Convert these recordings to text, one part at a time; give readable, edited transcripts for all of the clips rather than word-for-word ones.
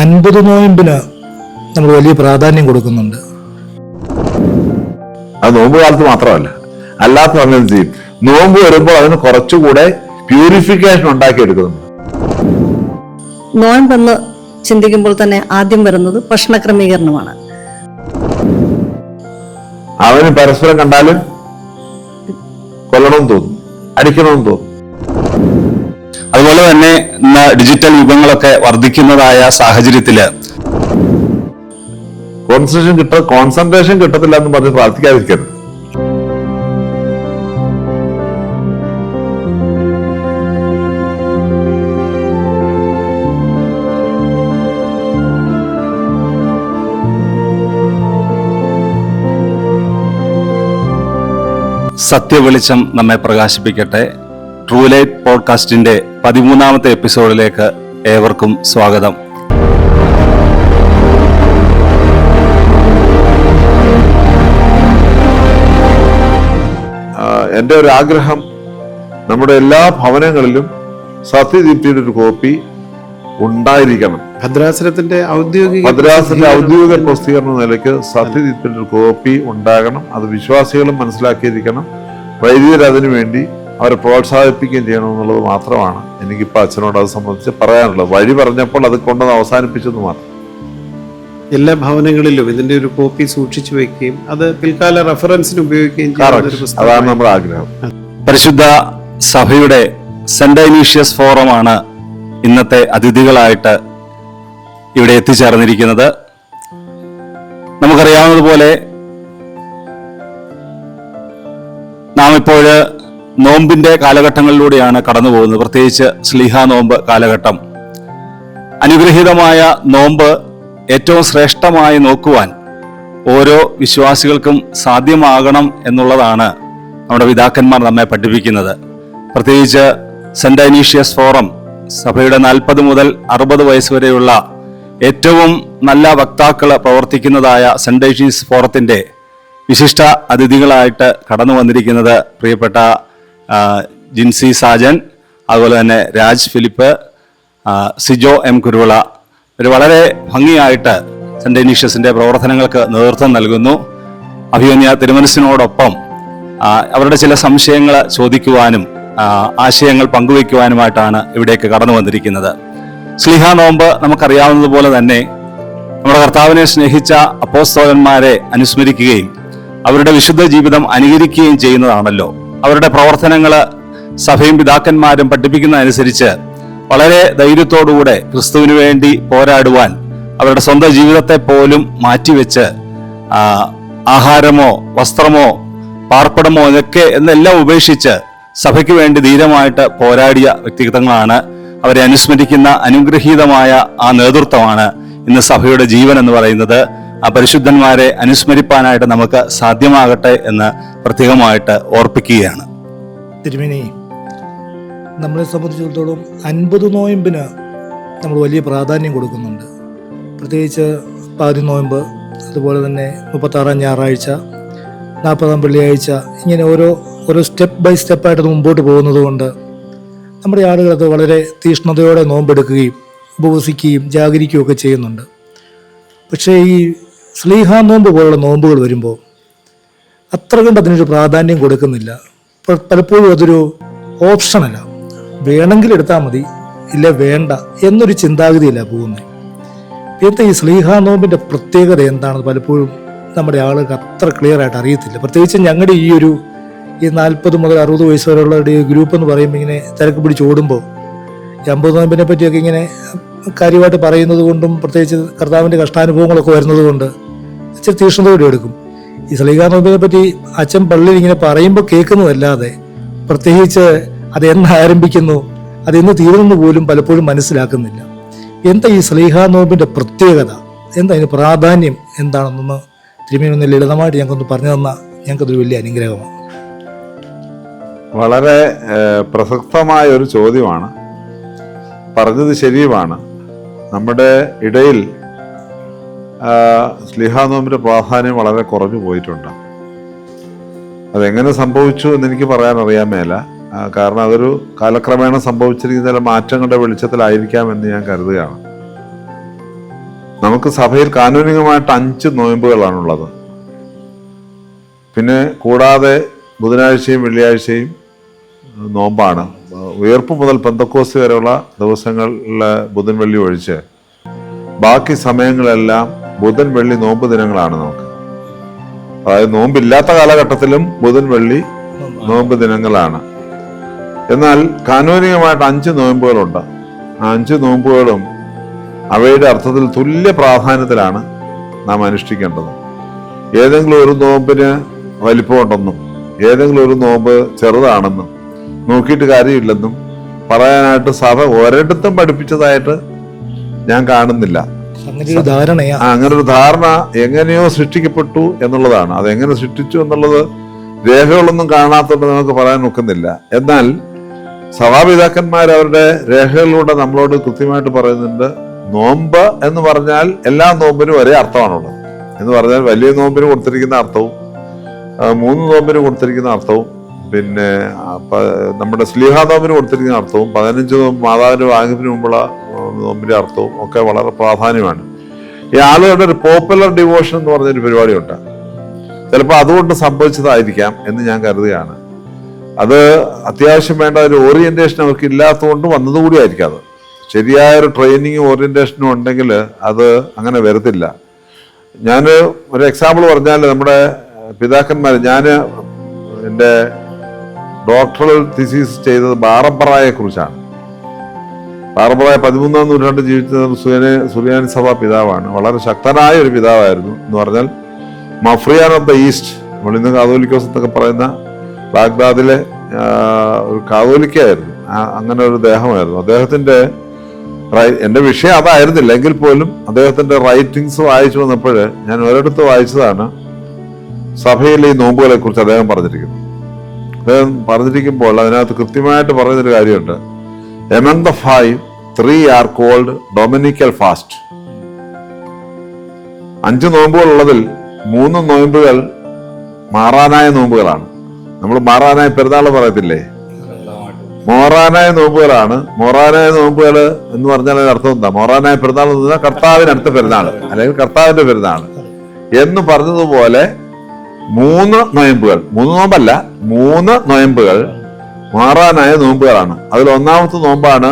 50 നോയമ്പിന് നമ്മൾ വലിയ പ്രാധാന്യം കൊടുക്കുന്നുണ്ട്. അത് നോമ്പ് കാലത്ത് മാത്രമല്ല, അല്ലാത്ത സമയം ചെയ്യും. നോമ്പ് വരുമ്പോൾ അതിന് കുറച്ചുകൂടെ പ്യൂരിഫിക്കേഷൻ ഉണ്ടാക്കിയെടുക്കുന്നുണ്ട്. നോയമ്പെന്ന് ചിന്തിക്കുമ്പോൾ തന്നെ ആദ്യം വരുന്നത് ഭക്ഷണ ക്രമീകരണമാണ്. അവന് പരസ്പരം കണ്ടാലും കൊല്ലണമെന്ന് തോന്നും, അടിക്കണമെന്ന് തോന്നും. അതുപോലെ തന്നെ ഇന്ന് ഡിജിറ്റൽ യുഗങ്ങളൊക്കെ വർദ്ധിക്കുന്നതായ സാഹചര്യത്തില് കോൺസെൻട്രേഷൻ കിട്ടത്തില്ല എന്ന് പറഞ്ഞ് പ്രാർത്ഥിക്കാതിരിക്കരുത്. സത്യവെളിച്ചം നമ്മെ പ്രകാശിപ്പിക്കട്ടെ. ട്രൂ ലൈറ്റ് പോഡ്കാസ്റ്റിന്റെ 13ാമത്തെ എപ്പിസോഡിലേക്ക് ഏവർക്കും സ്വാഗതം. എൻ്റെ ഒരു ആഗ്രഹം, നമ്മുടെ എല്ലാ ഭവനങ്ങളിലും സത്യദീപ്തിയുടെ ഒരു കോപ്പി ഉണ്ടായിരിക്കണം. ഭദ്രാസനത്തിന്റെ ഔദ്യോഗിക പ്രസിദ്ധീകരണ നിലയ്ക്ക് സത്യദീപ്തിയുടെ ഒരു കോപ്പി ഉണ്ടാകണം. അത് വിശ്വാസികളും മനസ്സിലാക്കിയിരിക്കണം. വൈദികർ അതിനു വേണ്ടി അവരെ പ്രോത്സാഹിപ്പിക്കുകയും ചെയ്യണം എന്നുള്ളത് മാത്രമാണ് എനിക്കിപ്പോൾ അച്ഛനോട് അത് സംബന്ധിച്ച് പറയാനുള്ളത്. വഴി പറഞ്ഞപ്പോൾ അത് കൊണ്ടുവന്ന് അവസാനിപ്പിച്ചെന്ന് മാത്രം. എല്ലാ ഭവനങ്ങളിലും ഇതിന്റെ ഒരു കോപ്പി സൂക്ഷിച്ചു വെക്കുകയും അത് പിൽക്കാല റെഫറൻസിന് ഉപയോഗിക്കുകയും ചെയ്യുന്ന, അതാണ് നമ്മുടെ ആഗ്രഹം. പരിശുദ്ധ സഭയുടെ സെന്റ് ഐനീഷ്യസ് ഫോറമാണ് ഇന്നത്തെ അതിഥികളായിട്ട് ഇവിടെ എത്തിച്ചേർന്നിരിക്കുന്നത്. നമുക്കറിയാവുന്നതുപോലെ നാം ഇപ്പോൾ നോമ്പിന്റെ കാലഘട്ടങ്ങളിലൂടെയാണ് കടന്നു പോകുന്നത്. പ്രത്യേകിച്ച് സ്ലീഹാ നോമ്പ് കാലഘട്ടം. അനുഗ്രഹീതമായ നോമ്പ് ഏറ്റവും ശ്രേഷ്ഠമായി നോക്കുവാൻ ഓരോ വിശ്വാസികൾക്കും സാധ്യമാകണം എന്നുള്ളതാണ് നമ്മുടെ പിതാക്കന്മാർ നമ്മെ പഠിപ്പിക്കുന്നത്. പ്രത്യേകിച്ച് സെന്റ് ഐനീഷ്യസ് ഫോറം സഭയുടെ 40 മുതൽ 60 വയസ്സ് വരെയുള്ള ഏറ്റവും നല്ല വക്താക്കൾ പ്രവർത്തിക്കുന്നതായ സെന്റ് ഐനീഷ്യസ് ഫോറത്തിന്റെ വിശിഷ്ട അതിഥികളായിട്ട് കടന്നു വന്നിരിക്കുന്നത് പ്രിയപ്പെട്ട ജിൻസി സാജൻ, അതുപോലെ തന്നെ രാജ് ഫിലിപ്പ്, സിജോ എം കുരുവിള. ഇവർ വളരെ ഭംഗിയായിട്ട് സെന്റ് ഐനീഷ്യസിന്റെ പ്രവർത്തനങ്ങൾക്ക് നേതൃത്വം നൽകുന്നു. അഭിമന്യ തിരുമനസിനോടൊപ്പം അവരുടെ ചില സംശയങ്ങൾ ചോദിക്കുവാനും ആശയങ്ങൾ പങ്കുവയ്ക്കുവാനുമായിട്ടാണ് ഇവിടേക്ക് കടന്നു വന്നിരിക്കുന്നത്. സ്ലീഹാ നോമ്പ് നമുക്കറിയാവുന്നതുപോലെ തന്നെ നമ്മുടെ കർത്താവിനെ സ്നേഹിച്ച അപ്പോസ്തലന്മാരെ അനുസ്മരിക്കുകയും അവരുടെ വിശുദ്ധ ജീവിതം അനുകരിക്കുകയും ചെയ്യുന്നതാണല്ലോ. അവരുടെ പ്രവർത്തനങ്ങൾ സഭയും പിതാക്കന്മാരും പഠിപ്പിക്കുന്നതനുസരിച്ച് വളരെ ധൈര്യത്തോടുകൂടെ ക്രിസ്തുവിന് വേണ്ടി പോരാടുവാൻ അവരുടെ സ്വന്തം ജീവിതത്തെ പോലും മാറ്റിവെച്ച് ആഹാരമോ വസ്ത്രമോ പാർപ്പിടമോ ഇതൊക്കെ എന്നെല്ലാം ഉപേക്ഷിച്ച് സഭയ്ക്ക് വേണ്ടി ധീരമായിട്ട് പോരാടിയ വ്യക്തിത്വങ്ങളാണ്. അവരെ അനുസ്മരിക്കുന്ന അനുഗ്രഹീതമായ ആ നേതൃത്വമാണ് ഇന്ന് സഭയുടെ ജീവൻ എന്ന് പറയുന്നത്. ആ പരിശുദ്ധന്മാരെ അനുസ്മരിപ്പാനായിട്ട് നമുക്ക് സാധ്യമാകട്ടെ എന്ന് പ്രത്യേകമായിട്ട് ഓർപ്പിക്കുകയാണ്. തിരുമേനി, നമ്മളെ സംബന്ധിച്ചിടത്തോളം 50 നോയമ്പിന് നമ്മൾ വലിയ പ്രാധാന്യം കൊടുക്കുന്നുണ്ട്. പ്രത്യേകിച്ച് പാതി നോയമ്പ്, അതുപോലെ തന്നെ 36-ാം ഞായറാഴ്ച, 40-ാം വെള്ളിയാഴ്ച, ഇങ്ങനെ ഓരോ സ്റ്റെപ്പ് ബൈ സ്റ്റെപ്പായിട്ട് മുമ്പോട്ട് പോകുന്നത് കൊണ്ട് നമ്മുടെ ആളുകളത് വളരെ തീഷ്ണതയോടെ നോമ്പെടുക്കുകയും ഉപവസിക്കുകയും ജാഗരിക്കുകയും ഒക്കെ ചെയ്യുന്നുണ്ട്. പക്ഷേ ഈ സ്ലീഹാ നോമ്പ് പോലുള്ള നോമ്പുകൾ വരുമ്പോൾ അത്ര കണ്ട് അതിനൊരു പ്രാധാന്യം കൊടുക്കുന്നില്ല. പലപ്പോഴും അതൊരു ഓപ്ഷനല്ല, വേണമെങ്കിൽ എടുത്താൽ മതി, ഇല്ല വേണ്ട എന്നൊരു ചിന്താഗതിയില്ല പോകുന്നത്. ഇപ്പോഴത്തെ ഈ സ്ലീഹാ നോമ്പിൻ്റെ പ്രത്യേകത എന്താണെന്ന് പലപ്പോഴും നമ്മുടെ ആളുകൾക്ക് അത്ര ക്ലിയർ ആയിട്ട് അറിയത്തില്ല. പ്രത്യേകിച്ച് ഞങ്ങളുടെ ഈ 40 മുതൽ 60 വയസ്സ് വരെയുള്ളവരുടെ ഗ്രൂപ്പ് എന്ന് പറയുമ്പോൾ ഇങ്ങനെ തിരക്ക് പിടിച്ച് ഓടുമ്പോൾ 50 നോമ്പിനെ പറ്റിയൊക്കെ ഇങ്ങനെ കാര്യമായിട്ട് പറയുന്നത് കൊണ്ടും പ്രത്യേകിച്ച് കർത്താവിൻ്റെ കഷ്ടാനുഭവങ്ങളൊക്കെ വരുന്നത് കൊണ്ട് ഇച്ചിരി തീഷ്ണതയോടെ എടുക്കും. ഈ സ്ലീഹാ നോമ്പിനെ പറ്റി അച്ഛൻ പള്ളിയിൽ ഇങ്ങനെ പറയുമ്പോൾ കേൾക്കുന്നതല്ലാതെ പ്രത്യേകിച്ച് അതെന്ന് ആരംഭിക്കുന്നു, അതെന്ന് തീരുന്നു പോലും പലപ്പോഴും മനസ്സിലാക്കുന്നില്ല. എന്താ ഈ സ്ലീഹാ നോമ്പിൻ്റെ പ്രത്യേകത, എന്താ അതിന് പ്രാധാന്യം എന്താണെന്നൊന്ന് തിരുമേനി ലളിതമായിട്ട് ഞങ്ങൾക്കൊന്ന് പറഞ്ഞു തന്നാൽ ഞങ്ങൾക്കതൊരു വലിയ അനുഗ്രഹമാണ്. വളരെ പ്രസക്തമായ ഒരു ചോദ്യമാണ്. പറഞ്ഞത് ശരിയുമാണ്. നമ്മുടെ ഇടയിൽ സ്ലീഹാ നോമ്പിന്റെ പ്രാധാന്യം വളരെ കുറഞ്ഞു പോയിട്ടുണ്ട്. അതെങ്ങനെ സംഭവിച്ചു എന്നെനിക്ക് പറയാൻ അറിയാൻ മേല. കാരണം അതൊരു കാലക്രമേണ സംഭവിച്ചിരിക്കുന്ന ചില മാറ്റങ്ങളുടെ വെളിച്ചത്തിലായിരിക്കാം എന്ന് ഞാൻ കരുതുകയാണ്. നമുക്ക് സഭയിൽ കാനൂനികമായിട്ട് 5 നോയമ്പുകളാണുള്ളത്. പിന്നെ കൂടാതെ ബുധനാഴ്ചയും വെള്ളിയാഴ്ചയും നോമ്പാണ്. ഉയർപ്പ് മുതൽ പെന്തക്കോസ്ത് വരെയുള്ള ദിവസങ്ങളിലെ ബുധൻ വെള്ളി ഒഴിച്ച് ബാക്കി സമയങ്ങളെല്ലാം ബുധൻ വെള്ളി നോമ്പ് ദിനങ്ങളാണ് നമുക്ക്. അതായത് നോമ്പില്ലാത്ത കാലഘട്ടത്തിലും ബുധൻ വെള്ളി നോമ്പ് ദിനങ്ങളാണ്. എന്നാൽ കാനൂനികമായിട്ട് 5 നോയമ്പുകളുണ്ട്. ആ 5 നോമ്പുകളും അവയുടെ അർത്ഥത്തിൽ തുല്യ പ്രാധാന്യത്തിലാണ് നാം അനുഷ്ഠിക്കേണ്ടത്. ഏതെങ്കിലും ഒരു നോമ്പിന് വലിപ്പമുണ്ടെന്നും ഏതെങ്കിലും ഒരു നോമ്പ് ചെറുതാണെന്നും നോക്കിയിട്ട് കാര്യമില്ലെന്നും പറയാനായിട്ട് സഭ ഒരിടത്തും പഠിപ്പിച്ചതായിട്ട് ഞാൻ കാണുന്നില്ല. അങ്ങനെ ഒരു ധാരണ എങ്ങനെയോ സൃഷ്ടിക്കപ്പെട്ടു എന്നുള്ളതാണ്. അതെങ്ങനെ സൃഷ്ടിച്ചു എന്നുള്ളത് രേഖകളൊന്നും കാണാത്തതുകൊണ്ട് നമുക്ക് പറയാൻ ഒക്കുന്നില്ല. എന്നാൽ സഭാപിതാക്കന്മാർ അവരുടെ രേഖകളിലൂടെ നമ്മളോട് കൃത്യമായിട്ട് പറയുന്നുണ്ട്, നോമ്പ് എന്ന് പറഞ്ഞാൽ എല്ലാ നോമ്പിനും ഒരേ അർത്ഥമാണുള്ളത്. എന്ന് പറഞ്ഞാൽ വലിയ നോമ്പിന് കൊടുത്തിരിക്കുന്ന അർത്ഥവും 3 നോമ്പിന് കൊടുത്തിരിക്കുന്ന അർത്ഥവും പിന്നെ നമ്മുടെ സ്ലീഹാ നോമ്പിന് കൊടുത്തിരിക്കുന്ന അർത്ഥവും 15 നോമ്പ് മാതാവിന്റെ വാങ്ങിപ്പിന് മുമ്പുള്ള നോമ്പിന്റെ അർത്ഥവും ഒക്കെ വളരെ പ്രാധാന്യമാണ്. ഈ ആളുകളുടെ ഒരു പോപ്പുലർ ഡിവോഷൻ എന്ന് പറഞ്ഞൊരു പരിപാടിയുണ്ട്. ചിലപ്പോൾ അതുകൊണ്ട് സംഭവിച്ചതായിരിക്കാം എന്ന് ഞാൻ കരുതുകയാണ്. അത് അത്യാവശ്യം വേണ്ട ഒരു ഓറിയന്റേഷൻ അവർക്ക് ഇല്ലാത്തതുകൊണ്ട് വന്നതുകൂടി ആയിരിക്കും. അത് ശരിയായൊരു ട്രെയിനിങ്ങും ഓറിയന്റേഷനും ഉണ്ടെങ്കിൽ അത് അങ്ങനെ വരത്തില്ല. ഞാൻ ഒരു എക്സാമ്പിൾ പറഞ്ഞാൽ, നമ്മുടെ പിതാക്കന്മാർ, ഞാൻ എൻ്റെ ഡോക്ടറൽ തിസീസ് ചെയ്തത് ബാറബ്ബറായെ കുറിച്ചാണ്. ബാറബ്ബറായ 13-ാം നൂറ്റാണ്ട് ജീവിച്ച സുറിയാനി സഭ പിതാവാണ്. വളരെ ശക്തനായ ഒരു പിതാവായിരുന്നു. എന്ന് പറഞ്ഞാൽ മഫ്രിയാൻ ഓഫ് ദ ഈസ്റ്റ്, നമ്മളിന്ന് കാതോലിക്കോസ് എന്നൊക്കെ പറയുന്ന ബാഗ്ദാദിലെ ഒരു കാതോലിക്കായിരുന്നു. അങ്ങനെ ഒരു ദേഹമായിരുന്നു അദ്ദേഹത്തിന്റെ. എൻ്റെ വിഷയം അതായിരുന്നില്ല എങ്കിൽ പോലും അദ്ദേഹത്തിന്റെ റൈറ്റിങ്സ് വായിച്ചു വന്നപ്പോൾ ഞാൻ ഒരിടത്ത് വായിച്ചതാണ് സഭയിലെ ഈ നോമ്പുകളെ കുറിച്ച് അദ്ദേഹം പറഞ്ഞിരിക്കുന്നത്. അദ്ദേഹം പറഞ്ഞിരിക്കുമ്പോൾ അതിനകത്ത് കൃത്യമായിട്ട് പറയുന്നൊരു കാര്യമുണ്ട്. Among the 5, 3 are called dominical fast. 5 നോമ്പുകളുള്ളതിൽ 3 നോമ്പുകൾ മാറാനായ നോമ്പുകളാണ്. നമ്മൾ മാറാനായ പെരുന്നാൾ പറയത്തില്ലേ, മോറാനായ നോമ്പുകളാണ്. മോറാനായ നോമ്പുകൾ എന്ന് പറഞ്ഞാൽ അതിന്റെ അർത്ഥം എന്താ? മോറാനായ പെരുന്നാൾ എന്ന് പറഞ്ഞാൽ കർത്താവിനടുത്ത പെരുന്നാൾ അല്ലെങ്കിൽ കർത്താവിന്റെ പെരുന്നാൾ എന്ന് പറഞ്ഞതുപോലെ 3 നോയമ്പുകൾ, 3 നോമ്പല്ല, 3 നോയമ്പുകൾ മാറാനായ നോമ്പുകളാണ്. അതിൽ ഒന്നാമത്തെ നോമ്പാണ്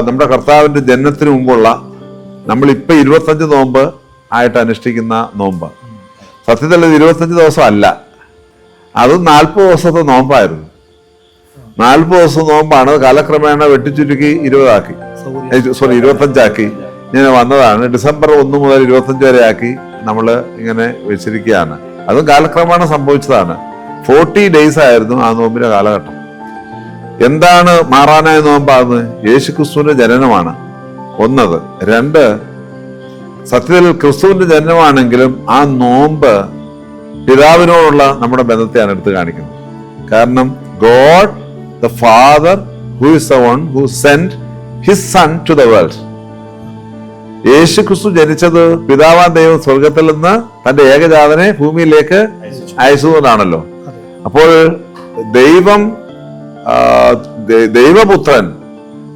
നമ്മുടെ കർത്താവിന്റെ ജനനത്തിന് മുമ്പുള്ള നമ്മളിപ്പോ 25 നോമ്പ് ആയിട്ട് അനുഷ്ഠിക്കുന്ന നോമ്പ്. സത്യത്തിൽ 25 ദിവസം അല്ല, അത് 40 ദിവസത്തെ നോമ്പായിരുന്നു. 40 ദിവസം നോമ്പാണ്. കാലക്രമേണ വെട്ടിച്ചുരുക്കി 25 ആക്കി ഇങ്ങനെ വന്നതാണ്. ഡിസംബർ 1 മുതൽ 25 വരെ ആക്കി നമ്മൾ ഇങ്ങനെ വെച്ചിരിക്കുകയാണ്. അതും കാലക്രമേണ സംഭവിച്ചതാണ്. 40 days ആയിരുന്നു ആ നോമ്പിന്റെ കാലഘട്ടം. എന്താണ് മാറാനായ നോമ്പാകുന്നത്? യേശു ക്രിസ്തുവിന്റെ ജനനമാണ് ഒന്നത്. 2, സത്യത്തിൽ ക്രിസ്തുവിന്റെ ജനനമാണെങ്കിലും ആ നോമ്പ് പിതാവിനോടുള്ള നമ്മുടെ ബന്ധത്തെയാണ് എടുത്ത് കാണിക്കുന്നത്. കാരണം God the Father, who is the one who sent his Son to the world. യേശു ക്രിസ്തു ജനിച്ചത് പിതാവാൻ ദൈവം സ്വർഗത്തിൽ നിന്ന് തന്റെ ഏകജാതനെ ഭൂമിയിലേക്ക് അയച്ചതുകൊണ്ടാണല്ലോ. അപ്പോൾ ദൈവപുത്രൻ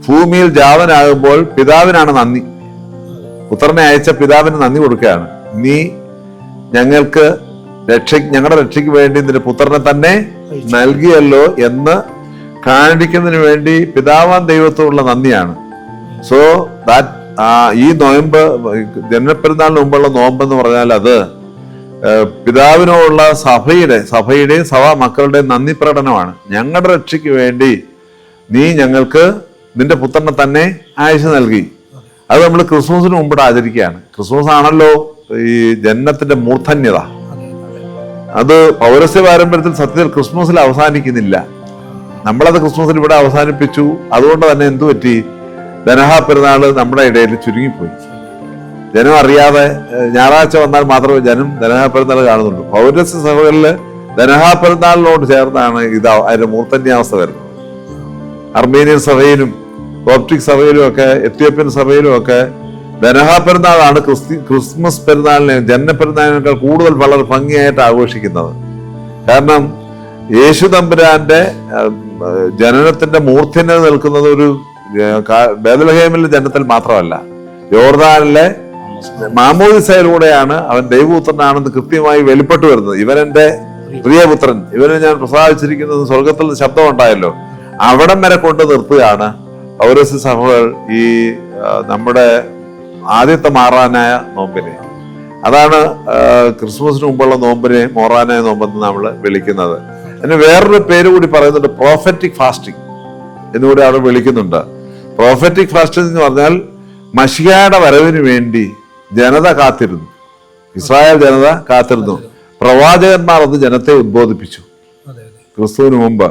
ഭൂമിയിൽ ജാതനാകുമ്പോൾ പിതാവിനാണ് നന്ദി. പുത്രനെ അയച്ച പിതാവിന് നന്ദി കൊടുക്കുകയാണ്. നീ ഞങ്ങളുടെ രക്ഷയ്ക്ക് വേണ്ടി നിന്റെ പുത്രനെ തന്നെ നൽകിയല്ലോ എന്ന് കാണിക്കുന്നതിന് വേണ്ടി പിതാവാൻ ദൈവത്തോടുള്ള നന്ദിയാണ്. സോ ദാറ്റ് ഈ നോയമ്പ്, ജനനപ്പെരുന്നാളിന് മുമ്പുള്ള നോമ്പ് എന്ന് പറഞ്ഞാൽ അത് പിതാവിനോടുള്ള സഭയുടെയും സഭാ മക്കളുടെയും നന്ദി പ്രകടനമാണ്. ഞങ്ങളുടെ രക്ഷയ്ക്ക് വേണ്ടി നീ ഞങ്ങൾക്ക് നിന്റെ പുത്രനെ തന്നെ അയച്ചു നൽകി. അത് നമ്മൾ ക്രിസ്മസിന് മുമ്പിട്ട് ആചരിക്കുകയാണ്. ക്രിസ്മസ് ആണല്ലോ ഈ ജനനത്തിന്റെ മൂർധന്യത. അത് പൗരസ്ത്യ പാരമ്പര്യത്തിൽ സത്യത്തിൽ ക്രിസ്മസിൽ അവസാനിക്കുന്നില്ല. നമ്മളത് ക്രിസ്മസിൽ ഇവിടെ അവസാനിപ്പിച്ചു. അതുകൊണ്ട് തന്നെ എന്തു പറ്റി? ധനഹാ പെരുന്നാൾ നമ്മുടെ ഇടയിൽ ചുരുങ്ങിപ്പോയി. ജനം അറിയാതെ ഞായറാഴ്ച വന്നാൽ മാത്രമേ ജനം ധനഹാ പെരുന്നാൾ കാണുന്നുള്ളൂ. പൗരസ്ത്യ സഭകളില് ധനഹാ പെരുന്നാളിനോട് ചേർന്നാണ് അതിന്റെ മൂർധന്യാവസ്ഥ വരുന്നത്. അർമേനിയൻ സഭയിലും കോപ്റ്റിക് സഭയിലും ഒക്കെ എത്യോപ്യൻ സഭയിലും ഒക്കെ ധനഹാ പെരുന്നാളാണ് ക്രിസ്മസ് പെരുന്നാളിനെ, ജനന പെരുന്നാളിനേക്കാൾ കൂടുതൽ വളരെ ഭംഗിയായിട്ട് ആഘോഷിക്കുന്നത്. കാരണം യേശു തമ്പുരാന്റെ ജനനത്തിന്റെ മൂർധന്യത നിൽക്കുന്നത് ഒരു ബേത്ലഹേമിലെ ജനനത്തിൽ മാത്രമല്ല, യോർദാനിലെ മാമോദിസയിലൂടെയാണ് അവൻ ദൈവപുത്രനാണെന്ന് കൃത്യമായി വെളിപ്പെട്ടു വരുന്നത്. ഇവൻ എന്റെ പ്രിയപുത്രൻ, ഇവനെ ഞാൻ പ്രസാദിച്ചിരിക്കുന്നത് സ്വർഗത്തിൽ നിന്ന് ശബ്ദം ഉണ്ടായല്ലോ. അവിടം വരെ കൊണ്ട് നിർത്തുകയാണ് പൗലോസ് സഭകൾ ഈ നമ്മുടെ ആദ്യത്തെ മാറാനായ നോമ്പിനെ. അതാണ് ക്രിസ്മസിന് മുമ്പുള്ള നോമ്പിനെ മോറാനായ നോമ്പെന്ന് നമ്മൾ വിളിക്കുന്നത്. അതിന് വേറൊരു പേര് കൂടി പറയുന്നുണ്ട്, പ്രോഫറ്റിക് ഫാസ്റ്റിംഗ് എന്നുകൂടി അവിടെ വിളിക്കുന്നുണ്ട്. പ്രോഫറ്റിക് ഫാസ്റ്റിംഗ് എന്ന് പറഞ്ഞാൽ മശിഹായുടെ വരവിന് വേണ്ടി ജനത കാത്തിരുന്നു, ഇസ്രായേൽ ജനത കാത്തിരുന്നു. പ്രവാചകന്മാർ അത് ജനത്തെ ഉദ്ബോധിപ്പിച്ചു ക്രിസ്തുവിന് മുമ്പ്.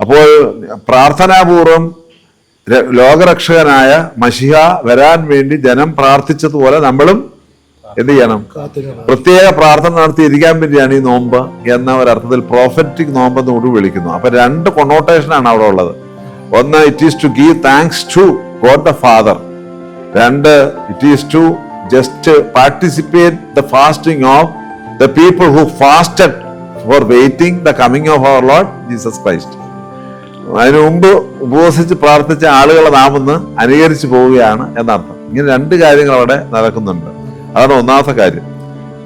അപ്പോൾ പ്രാർത്ഥനാപൂർവം ലോകരക്ഷകനായ മശിഹ വരാൻ വേണ്ടി ജനം പ്രാർത്ഥിച്ചതുപോലെ നമ്മളും എന്ത് ചെയ്യണം? പ്രത്യേക പ്രാർത്ഥന നടത്തിയിരിക്കാൻ വേണ്ടിയാണ് ഈ നോമ്പ് എന്ന ഒരർത്ഥത്തിൽ പ്രോഫറ്റിക് നോമ്പ് എന്നുകൂടി വിളിക്കുന്നു. അപ്പൊ രണ്ട് കൊണോട്ടേഷനാണ് അവിടെ ഉള്ളത്. ഒന്ന്, it is to give thanks to God the father. രണ്ട്, it is to just participate the fasting of the people who fasted for waiting the coming of our Lord Jesus Christ. അതിനു മുമ്പ് ഉപവസിച്ച് പ്രാർത്ഥിച്ച ആളുകളെ നാം ഒന്ന് അനുകരിച്ചു പോവുകയാണ് എന്നർത്ഥം. ഇങ്ങനെ രണ്ട് കാര്യങ്ങൾ അവിടെ നടക്കുന്നുണ്ട്. അതാണ് ഒന്നാമത്തെ കാര്യം.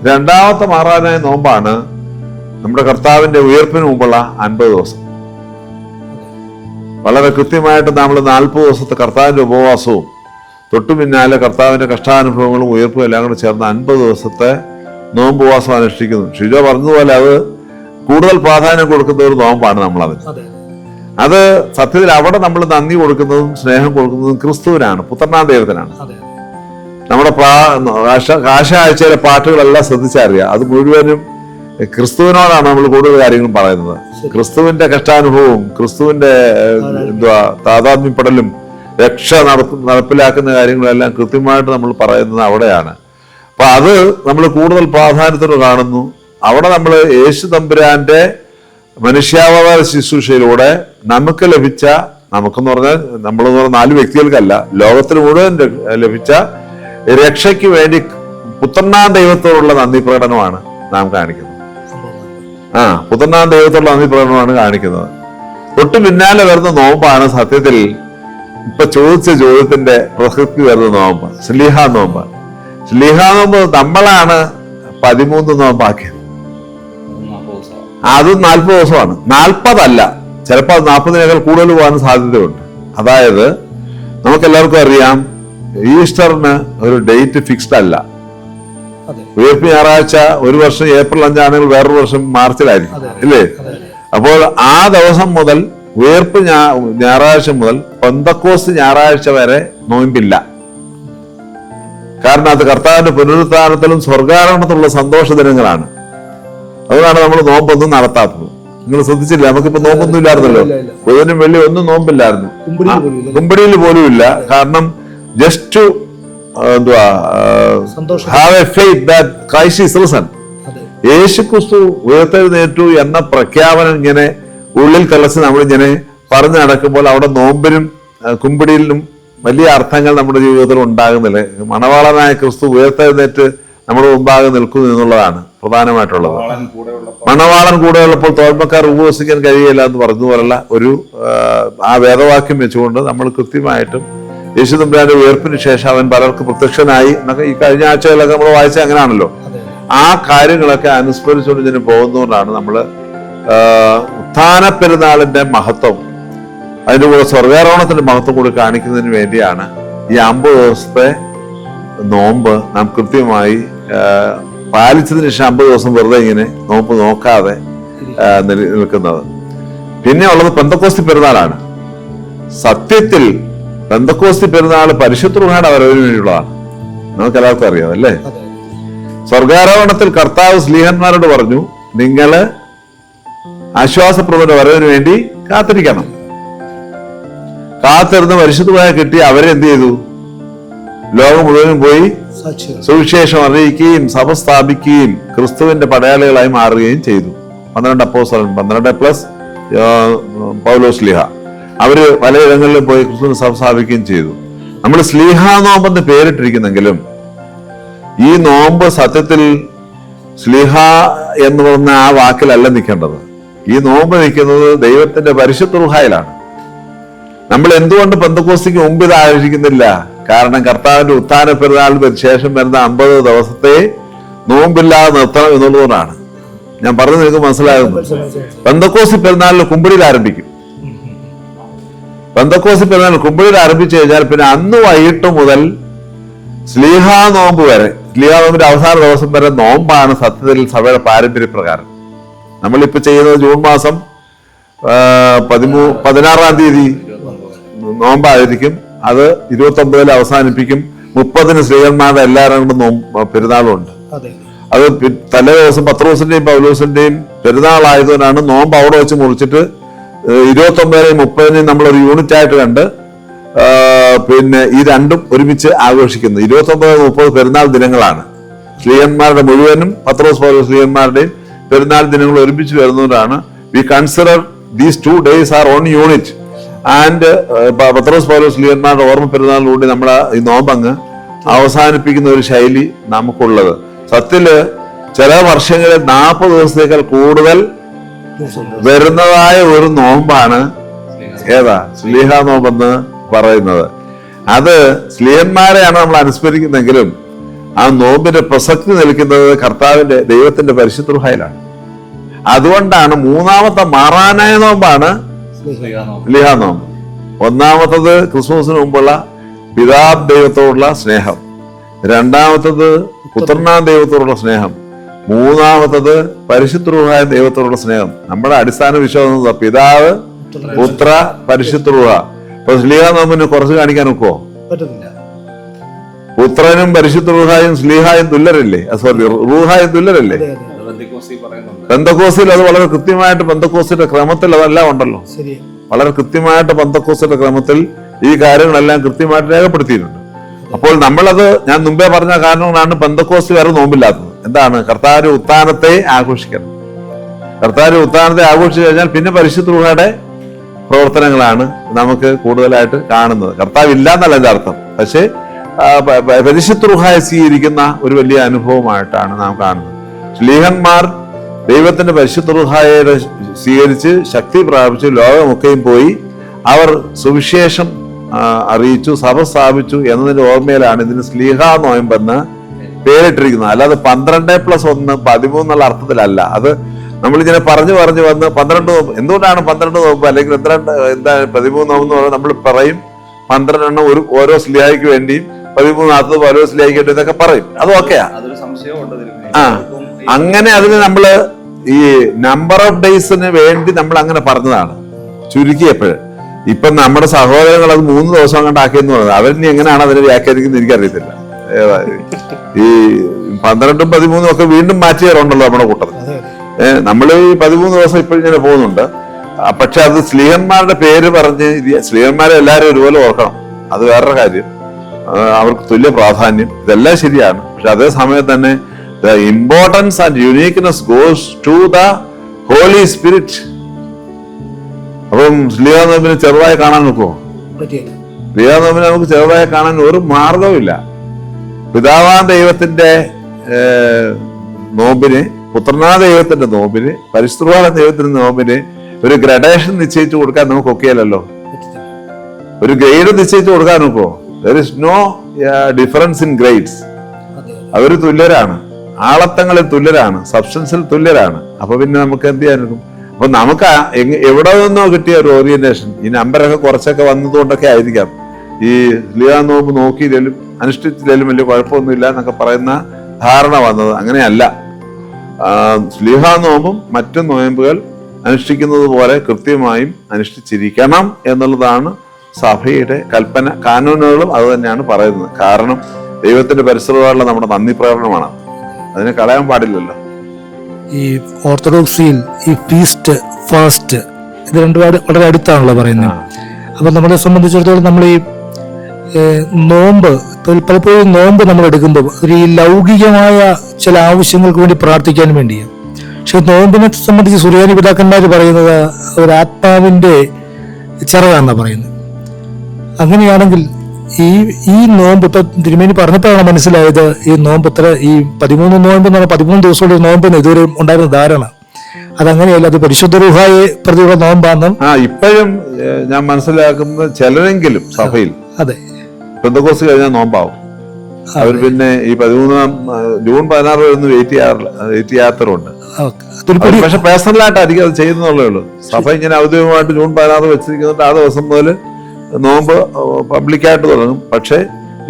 രണ്ടാമത്തെ മാറാനായ നോമ്പാണ് നമ്മുടെ കർത്താവിന്റെ ഉയർപ്പിന് മുമ്പുള്ള 50 ദിവസം. വളരെ കൃത്യമായിട്ട് നമ്മൾ 40 ദിവസത്തെ കർത്താവിന്റെ ഉപവാസവും തൊട്ടു പിന്നാലെ കർത്താവിന്റെ കഷ്ടാനുഭവങ്ങളും ഉയർപ്പും എല്ലാം കൂടെ ചേർന്ന് 50 ദിവസത്തെ നോമ്പ് ഉപവാസം അനുഷ്ഠിക്കുന്നു. ഷിജോ പറഞ്ഞതുപോലെ അത് കൂടുതൽ പ്രാധാന്യം കൊടുക്കുന്ന ഒരു നോമ്പാണ് നമ്മളതിന്. അത് സത്യത്തിൽ അവിടെ നമ്മൾ നന്ദി കൊടുക്കുന്നതും സ്നേഹം കൊടുക്കുന്നതും ക്രിസ്തുവിനാണ്, പുത്രനാം ദൈവത്തിനാണ്. നമ്മുടെ കാശാഴ്ചയിലെ പാട്ടുകളെല്ലാം ശ്രദ്ധിച്ചറിയാം, അത് മുഴുവനും ക്രിസ്തുവിനോടാണ് നമ്മൾ കൂടുതൽ കാര്യങ്ങളും പറയുന്നത്. ക്രിസ്തുവിന്റെ കഷ്ടാനുഭവവും ക്രിസ്തുവിന്റെ താതാത്മ്യപ്പെടലും രക്ഷ നടപ്പിലാക്കുന്ന കാര്യങ്ങളെല്ലാം കൃത്യമായിട്ട് നമ്മൾ പറയുന്നത് അവിടെയാണ്. അപ്പൊ അത് നമ്മൾ കൂടുതൽ പ്രാധാന്യത്തോടെ കാണുന്നു. അവിടെ നമ്മൾ യേശു തമ്പുരാന്റെ മനുഷ്യാവതാര ശുശ്രൂഷയിലൂടെ നമുക്ക് ലഭിച്ച, നമുക്കെന്ന് പറഞ്ഞാൽ നമ്മളെന്ന് പറഞ്ഞാൽ 4 വ്യക്തികൾക്കല്ല, ലോകത്തിന് മുഴുവൻ ലഭിച്ച രക്ഷയ്ക്ക് വേണ്ടി പുത്രനാം ദൈവത്തോടുള്ള നന്ദി പ്രകടനമാണ് നാം കാണിക്കുന്നത്. പുത്രനാം ദൈവത്തോടുള്ള നന്ദി പ്രകടനമാണ് കാണിക്കുന്നത്. തൊട്ടു പിന്നാലെ വരുന്ന നോമ്പാണ് സത്യത്തിൽ ഇപ്പൊ ചോദിച്ച ചോദ്യത്തിന്റെ പ്രസക്തി വരുന്ന നോമ്പ്, സ്ലീഹാ നോമ്പ്. സ്ലീഹാ നോമ്പ് നമ്മളാണ് 13 നോമ്പാക്കിയത്. അത് 40 ദിവസമാണ്. 40 അല്ല, ചിലപ്പോൾ 40-നേക്കാൾ കൂടുതൽ പോകാൻ സാധ്യതയുണ്ട്. അതായത് നമുക്കെല്ലാവർക്കും അറിയാം, ഈസ്റ്ററിന് ഒരു ഡേറ്റ് ഫിക്സ്ഡ് അല്ല. ഉയർപ്പ് ഞായറാഴ്ച ഒരു വർഷം ഏപ്രിൽ 5 വേറൊരു വർഷം മാർച്ചിലായിരിക്കും, ഇല്ലേ? അപ്പോൾ ആ ദിവസം മുതൽ ഉയർപ്പ് ഞായറാഴ്ച മുതൽ പെന്തക്കോസ്ത് ഞായറാഴ്ച വരെ നോയമ്പില്ല. കാരണം അത് കർത്താവിന്റെ പുനരുത്ഥാനത്തിലും സ്വർഗാരോഹണത്തിലുള്ള സന്തോഷ ദിനങ്ങളാണ്. അതുകൊണ്ടാണ് നമ്മൾ നോമ്പൊന്നും നടത്താത്തത്. നിങ്ങൾ ശ്രദ്ധിച്ചില്ല, നമുക്കിപ്പോ നോമ്പൊന്നും ഇല്ലായിരുന്നല്ലോ. ബുധനും വെള്ളി ഒന്നും നോമ്പില്ലായിരുന്നു, കുമ്പടിയിൽ പോലും ഇല്ല. കാരണം just have a faith that Christ is risen, Yesu Kristu ഉയർത്തെഴുന്നേറ്റു എന്ന പ്രഖ്യാപനം ഇങ്ങനെ ഉള്ളിൽ തളച്ച് നമ്മളിങ്ങനെ പറഞ്ഞു നടക്കുമ്പോൾ അവിടെ നോമ്പിനും കുമ്പിടിയിലും വലിയ അർത്ഥങ്ങൾ നമ്മുടെ ജീവിതത്തിൽ ഉണ്ടാകുന്നില്ല. മണവാളനായ ക്രിസ്തു ഉയർത്തെഴുന്നേറ്റ് നമ്മുടെ മുമ്പാകെ നിൽക്കുന്നു എന്നുള്ളതാണ് പ്രധാനമായിട്ടുള്ളത്. മണവാളൻ കൂടെ ഉള്ളപ്പോൾ തോൽമക്കാർ ഉപവസിക്കാൻ കഴിയില്ല എന്ന് പറഞ്ഞതുപോലുള്ള ഒരു ആ വേദവാക്യം വെച്ചുകൊണ്ട് നമ്മൾ കൃത്യമായിട്ടും യേശു തമ്പുരാന്റെ ഉയർപ്പിന് ശേഷം അവൻ പലർക്ക് പ്രത്യക്ഷനായി എന്നൊക്കെ ഈ കഴിഞ്ഞ ആഴ്ചകളൊക്കെ നമ്മൾ വായിച്ച അങ്ങനെയാണല്ലോ. ആ കാര്യങ്ങളൊക്കെ അനുസ്മരിച്ചുകൊണ്ട് ഇതിന് പോകുന്നതുകൊണ്ടാണ് നമ്മൾ ഉത്ഥാന പെരുന്നാളിന്റെ മഹത്വം, അതിന്റെ കൂടെ സ്വർഗാരോഹണത്തിന്റെ മഹത്വം കൂടി കാണിക്കുന്നതിന് വേണ്ടിയാണ് ഈ 50 ദിവസത്തെ നോമ്പ് നാം കൃത്യമായി പാലിച്ചതിന് ശേഷം 50 ദിവസം വെറുതെ ഇങ്ങനെ നോമ്പ് നോക്കാതെ നിൽക്കുന്നത്. പിന്നെ ഉള്ളത് പെന്തക്കോസ്തി പെരുന്നാളാണ്. സത്യത്തിൽ പെന്തക്കോസ്തി പെരുന്നാൾ പരിശുദ്ധ റൂഹായുടെ വരവിന് വേണ്ടിയുള്ളതാണ്. നമുക്ക് എല്ലാവർക്കും അറിയാം, അല്ലേ? സ്വർഗാരോഹണത്തിൽ കർത്താവ് സ്ലീഹന്മാരോട് പറഞ്ഞു, നിങ്ങള് ആശ്വാസപ്രദന്റെ വരവിന് വേണ്ടി കാത്തിരിക്കണം. കാത്തിരുന്ന് പരിശുദ്ധമായി കിട്ടി അവരെ എന്ത് ചെയ്തു? ലോകം മുഴുവനും പോയി സുവിശേഷം അറിയിക്കുകയും സഭ സ്ഥാപിക്കുകയും ക്രിസ്തുവിന്റെ പടയാളികളായി മാറുകയും ചെയ്തു. 12 അപ്പോസ്തലൻ, 12 പ്ലസ് പൗലോസ് സ്ലീഹ, അവര് പലയിടങ്ങളിലും പോയി ക്രിസ്തുവിനെ സഭ സ്ഥാപിക്കുകയും ചെയ്തു. നമ്മൾ സ്ലീഹാ നോമ്പെന്ന് പേരിട്ടിരിക്കുന്നെങ്കിലും ഈ നോമ്പ് സത്യത്തിൽ സ്ലീഹ എന്ന് പറഞ്ഞ ആ വാക്കിലല്ല നിൽക്കേണ്ടത്. ഈ നോമ്പ് നിൽക്കുന്നത് ദൈവത്തിന്റെ പരിശുദ്ധ റൂഹായിലാണ്. നമ്മൾ എന്തുകൊണ്ട് പെന്തക്കോസ്തിക്ക് മുമ്പ് ഇത് ആചരിക്കുന്നില്ല? കാരണം കർത്താവിന്റെ ഉത്ഥാന പെരുന്നാളിന് ശേഷം വരുന്ന 50 ദിവസത്തെ നോമ്പില്ലാതെ നിർത്തണം എന്നുള്ളതുകൊണ്ടാണ് ഞാൻ പറഞ്ഞു. നിങ്ങൾക്ക് മനസ്സിലാകുന്നു. പെന്തക്കോസ്തി പെരുന്നാളിൽ കുമ്പിടിയിൽ ആരംഭിക്കും. പെന്തക്കോസ്തി പെരുന്നാളിൽ കുമ്പിടിയിൽ ആരംഭിച്ചു കഴിഞ്ഞാൽ പിന്നെ അന്ന് വൈകിട്ട് മുതൽ സ്ലീഹാ നോമ്പ് വരെ, സ്ലീഹാ നോമ്പിന്റെ അവസാന ദിവസം വരെ നോമ്പാണ് സത്യത്തിൽ സഭയുടെ പാരമ്പര്യപ്രകാരം. നമ്മളിപ്പോ ചെയ്യുന്നത് ജൂൺ മാസം 16-ാം തീയതി നോമ്പായിരിക്കും. അത് 29 അവസാനിപ്പിക്കും. 30 സ്ത്രീകന്മാരുടെ എല്ലാവരും പെരുന്നാളുണ്ട്. അത് തലേ ദിവസം പത്രോസിന്റെയും പൗലോസിന്റെയും പെരുന്നാളായതുകൊണ്ടാണ് നോമ്പ് അവിടെ വെച്ച് മുറിച്ചിട്ട് 29-നെയും 30-നെയും നമ്മളൊരു യൂണിറ്റ് ആയിട്ട് കണ്ട് പിന്നെ ഈ രണ്ടും ഒരുമിച്ച് ആഘോഷിക്കുന്നത്. 29-30 പെരുന്നാൾ ദിനങ്ങളാണ്. സ്ത്രീകന്മാരുടെ മുഴുവനും പത്രോസ് പൗലോസ് സ്ത്രീകന്മാരുടെയും പെരുന്നാൾ ദിനങ്ങൾ ഒരുമിച്ച് വരുന്നതുകൊണ്ടാണ് we consider these 2 days are one unit. And Pathros Paulos സ്ത്രീകന്മാരുടെ ഓർമ്മ പെരുന്നാളിലൂടെ നമ്മൾ ഈ നോമ്പങ്ങ് അവസാനിപ്പിക്കുന്ന ഒരു ശൈലി നമുക്കുള്ളത്. സത്യത്തില് ചില വർഷങ്ങളിൽ 40 ദിവസത്തേക്കാൾ കൂടുതൽ വരുന്നതായ ഒരു നോമ്പാണ് ഏതാ സ്ലീഹാ നോമ്പെന്ന് പറയുന്നത്. അത് സ്ലീഹന്മാരെയാണ് നമ്മൾ അനുസ്മരിക്കുന്നെങ്കിലും ആ നോമ്പിന്റെ പ്രസക്തി നിൽക്കുന്നത് കർത്താവിന്റെ ദൈവത്തിന്റെ പരിശുദ്ധ റുഹായിലാണ്. അതുകൊണ്ടാണ് 3ാമത്തെ മാറാനായ നോമ്പാണ് സ്ലീഹാ നോമ്പ്. 1ാമത്തത് ക്രിസ്മസിന് മുമ്പുള്ള പിതാവ് ദൈവത്തോടുള്ള സ്നേഹം, 2ാമത്തത് പുത്രനാം ദൈവത്തോടുള്ള സ്നേഹം, 3ാമത്തത് പരിശുദ്ധ റുഹായ ദൈവത്തോടുള്ള സ്നേഹം. നമ്മുടെ അടിസ്ഥാന വിശ്വാസം പിതാവ്, പുത്ര, പരിശുദ്ധ റുഹ. ഇപ്പൊ സ്ലീഹാ നോമ്പിന് കുറച്ച് കാണിക്കാൻ ഒക്കുവോ? പുത്രനും പരിശുദ്ധ റുഹായും സ്ലീഹായും തുല്യരല്ലേ? സോറി, റൂഹായും തുല്യരല്ലേ? പെന്തക്കോസ്തിൽ അത് വളരെ കൃത്യമായിട്ട് പെന്തക്കോസ്തിന്റെ ക്രമത്തിൽ അതെല്ലാം ഉണ്ടല്ലോ. വളരെ കൃത്യമായിട്ട് പെന്തക്കോസ്തിന്റെ ക്രമത്തിൽ ഈ കാര്യങ്ങളെല്ലാം കൃത്യമായിട്ട് രേഖപ്പെടുത്തിയിട്ടുണ്ട്. അപ്പോൾ നമ്മളത് ഞാൻ മുമ്പേ പറഞ്ഞ കാരണങ്ങളാണ് പെന്തക്കോസ്തി വരെ നോമ്പില്ലാത്തത്. എന്താണ്? കർത്താവിന്റെ ഉത്ഥാനത്തെ ആഘോഷിക്കണം. കർത്താവിന്റെ ഉത്ഥാനത്തെ ആഘോഷിച്ചു കഴിഞ്ഞാൽ പിന്നെ പരിശുദ്ധ റുഹയുടെ പ്രവർത്തനങ്ങളാണ് നമുക്ക് കൂടുതലായിട്ട് കാണുന്നത്. കർത്താവ് ഇല്ല എന്നല്ല എന്റെ അർത്ഥം, പക്ഷേ പരിശുദ്ധ റുഹായെ സ്വീകരിക്കുന്ന ഒരു വലിയ അനുഭവമായിട്ടാണ് നാം കാണുന്നത്. ശ്ലീഹന്മാർ ദൈവത്തിന്റെ പരിശുദ്ധ റുഹായെ സ്വീകരിച്ച് ശക്തി പ്രാപിച്ച് ലോകമൊക്കെയും പോയി അവർ സുവിശേഷം അറിയിച്ചു, സഭ സ്ഥാപിച്ചു എന്നതിന്റെ ഓർമ്മയിലാണ് ഇതിന് സ്ലീഹാ നോയമ്പെന്ന് പേരിട്ടിരിക്കുന്നത്. അല്ലാതെ 12+1 13 എന്നുള്ള അർത്ഥത്തിലല്ല. അത് നമ്മളിങ്ങനെ പറഞ്ഞു വന്ന് 12 നോമ്പ്. എന്തുകൊണ്ടാണ് 12 നോമ്പ് അല്ലെങ്കിൽ എന്താ 13 നോമ്പ് എന്ന് പറഞ്ഞാൽ നമ്മൾ പറയും 12 എണ്ണം ഓരോ സ്ലീഹായ്ക്ക് വേണ്ടിയും 13 ഓരോ സ്ലീഹായ്ക്ക് വേണ്ടി എന്നൊക്കെ പറയും. അത് ഓക്കെയാ. അങ്ങനെ അതിന് നമ്മള് ഈ നമ്പർ ഓഫ് ഡേയ്സിന് വേണ്ടി നമ്മൾ അങ്ങനെ പറഞ്ഞതാണ് ചുരുക്കിയപ്പോഴ്. ഇപ്പൊ നമ്മുടെ സഹോദരങ്ങൾ അത് 3 ദിവസം കണ്ടാക്കിയെന്ന് പറയുന്നത് അവരിനി എങ്ങനെയാണ് അതിനെ വ്യാഖ്യാനിക്കുന്നത് എനിക്കറിയത്തില്ല. ഈ 12ഉം 13ഉം ഒക്കെ വീണ്ടും മാറ്റിയവരുണ്ടല്ലോ നമ്മുടെ കൂട്ടത്തിൽ. നമ്മള് ഈ 13 ദിവസം ഇപ്പോഴും ഇങ്ങനെ പോകുന്നുണ്ട്. പക്ഷെ അത് സ്ലീഹന്മാരുടെ പേര് പറഞ്ഞ് സ്ലീഹന്മാരെ എല്ലാവരും ഒരുപോലെ ഓർക്കണം. അത് വേറൊരു കാര്യം. അവർക്ക് തുല്യ പ്രാധാന്യം, ഇതെല്ലാം ശരിയാണ്. പക്ഷെ അതേ സമയത്ത് തന്നെ the importance and uniqueness goes to the Holy Spirit. അപ്പം സ്ലീഹാ നോമ്പിനെ ചെറുതായി കാണാൻ നോക്കുമോ? സ്ലീഹാ നോമ്പിനെ നമുക്ക് ചെറുതായി കാണാൻ ഒരു മാർഗവുമില്ല. പിതാവാൻ ദൈവത്തിന്റെ നോമ്പിന്, പുത്രനാ ദൈവത്തിന്റെ നോമ്പിന്, പരിശുദ്ധ ദൈവത്തിന്റെ നോമ്പിന് ഒരു ഗ്രഡേഷൻ നിശ്ചയിച്ചു കൊടുക്കാൻ നമുക്ക് ഒക്കെയല്ലോ. ഒരു ഗ്രേഡ് നിശ്ചയിച്ചു കൊടുക്കാൻ നോക്കുമോ? there is no difference in grades. അവര് തുല്യരാണ്, ആളത്തങ്ങളിൽ തുല്യരാണ്, സബ്സ്റ്റൻസിൽ തുല്യരാണ്. അപ്പൊ പിന്നെ നമുക്ക് എന്ത് ചെയ്യാനും? അപ്പൊ നമുക്ക് എവിടെ നിന്നോ കിട്ടിയ ഒരു ഓറിയന്റേഷൻ, ഈ നമ്പരൊക്കെ കുറച്ചൊക്കെ വന്നതുകൊണ്ടൊക്കെ ആയിരിക്കാം ഈ സ്ലീഹാ നോമ്പ് നോക്കിയില്ലേലും അനുഷ്ഠിച്ചില്ലേലും വലിയ കുഴപ്പമൊന്നുമില്ല എന്നൊക്കെ പറയുന്ന ധാരണ വന്നത്. അങ്ങനെയല്ല. സ്ലീഹാ നോമ്പും മറ്റു നോയമ്പുകൾ അനുഷ്ഠിക്കുന്നത് പോലെ കൃത്യമായും അനുഷ്ഠിച്ചിരിക്കണം എന്നുള്ളതാണ് സഭയുടെ കൽപ്പന. കാനൂനുകളും അത് തന്നെയാണ് പറയുന്നത്. കാരണം ദൈവത്തിന്റെ പരിസരമുള്ള നമ്മുടെ നന്ദി പ്രകടനമാണ്. അതിനെ കളയാൻ പാടില്ലല്ലോ. ഈ ഓർത്തഡോക്സിയിൽ ഈ ഫീസ്റ്റ്, ഫാസ്റ്റ് ഇത് രണ്ടും വളരെ അടുത്താണല്ലോ പറയുന്നത്. അപ്പം നമ്മളെ സംബന്ധിച്ചിടത്തോളം നമ്മൾ ഈ നോമ്പ് പലപ്പോഴും നോമ്പ് നമ്മൾ എടുക്കുമ്പോൾ ഒരു ഈ ലൗകികമായ ചില ആവശ്യങ്ങൾക്ക് വേണ്ടി പ്രാർത്ഥിക്കാൻ വേണ്ടിയാണ്. പക്ഷെ നോമ്പിനെ സംബന്ധിച്ച് സുറിയാനി പിതാക്കന്മാർ പറയുന്നത് ഒരു ആത്മാവിന്റെ ചിറകാണെന്നാണ് പറയുന്നത്. അങ്ങനെയാണെങ്കിൽ ഈ നോമ്പ് ഇപ്പൊ തിരുമേനി പറഞ്ഞപ്പോഴാണ് മനസ്സിലായത് ഈ നോമ്പ് ഈ 13 നോമ്പ് എന്ന് പറഞ്ഞാൽ 13 ദിവസമുള്ള നോമ്പിന് ഇതുവരെ ഉണ്ടായിരുന്ന ധാരണ അതങ്ങനെയല്ല. അത് പരിശുദ്ധ റുഹായെ പ്രതിയുള്ള നോമ്പാണെന്നും ഇപ്പോഴും ഞാൻ മനസ്സിലാക്കുന്നത് ചിലരെങ്കിലും സഭയിൽ അതെ പെന്തക്കോസ്ത് കഴിഞ്ഞാൽ നോമ്പാവും. അവർ പിന്നെ ഈ 13 ജൂൺ 16 വരെ ഒന്നും വെയിറ്റ് ചെയ്യാത്തവരുണ്ട്. പക്ഷെ പേഴ്സണലായിട്ടായിരിക്കും അത് ചെയ്യുന്നുള്ളേ ഉള്ളൂ. സഭ ഇങ്ങനെ ഔദ്യോഗികമായിട്ട് ജൂൺ 16 വെച്ചിരിക്കുന്നുണ്ട്. ആ ദിവസം മുതൽ നോമ്പ് പബ്ലിക്കായിട്ട് തുടങ്ങും. പക്ഷേ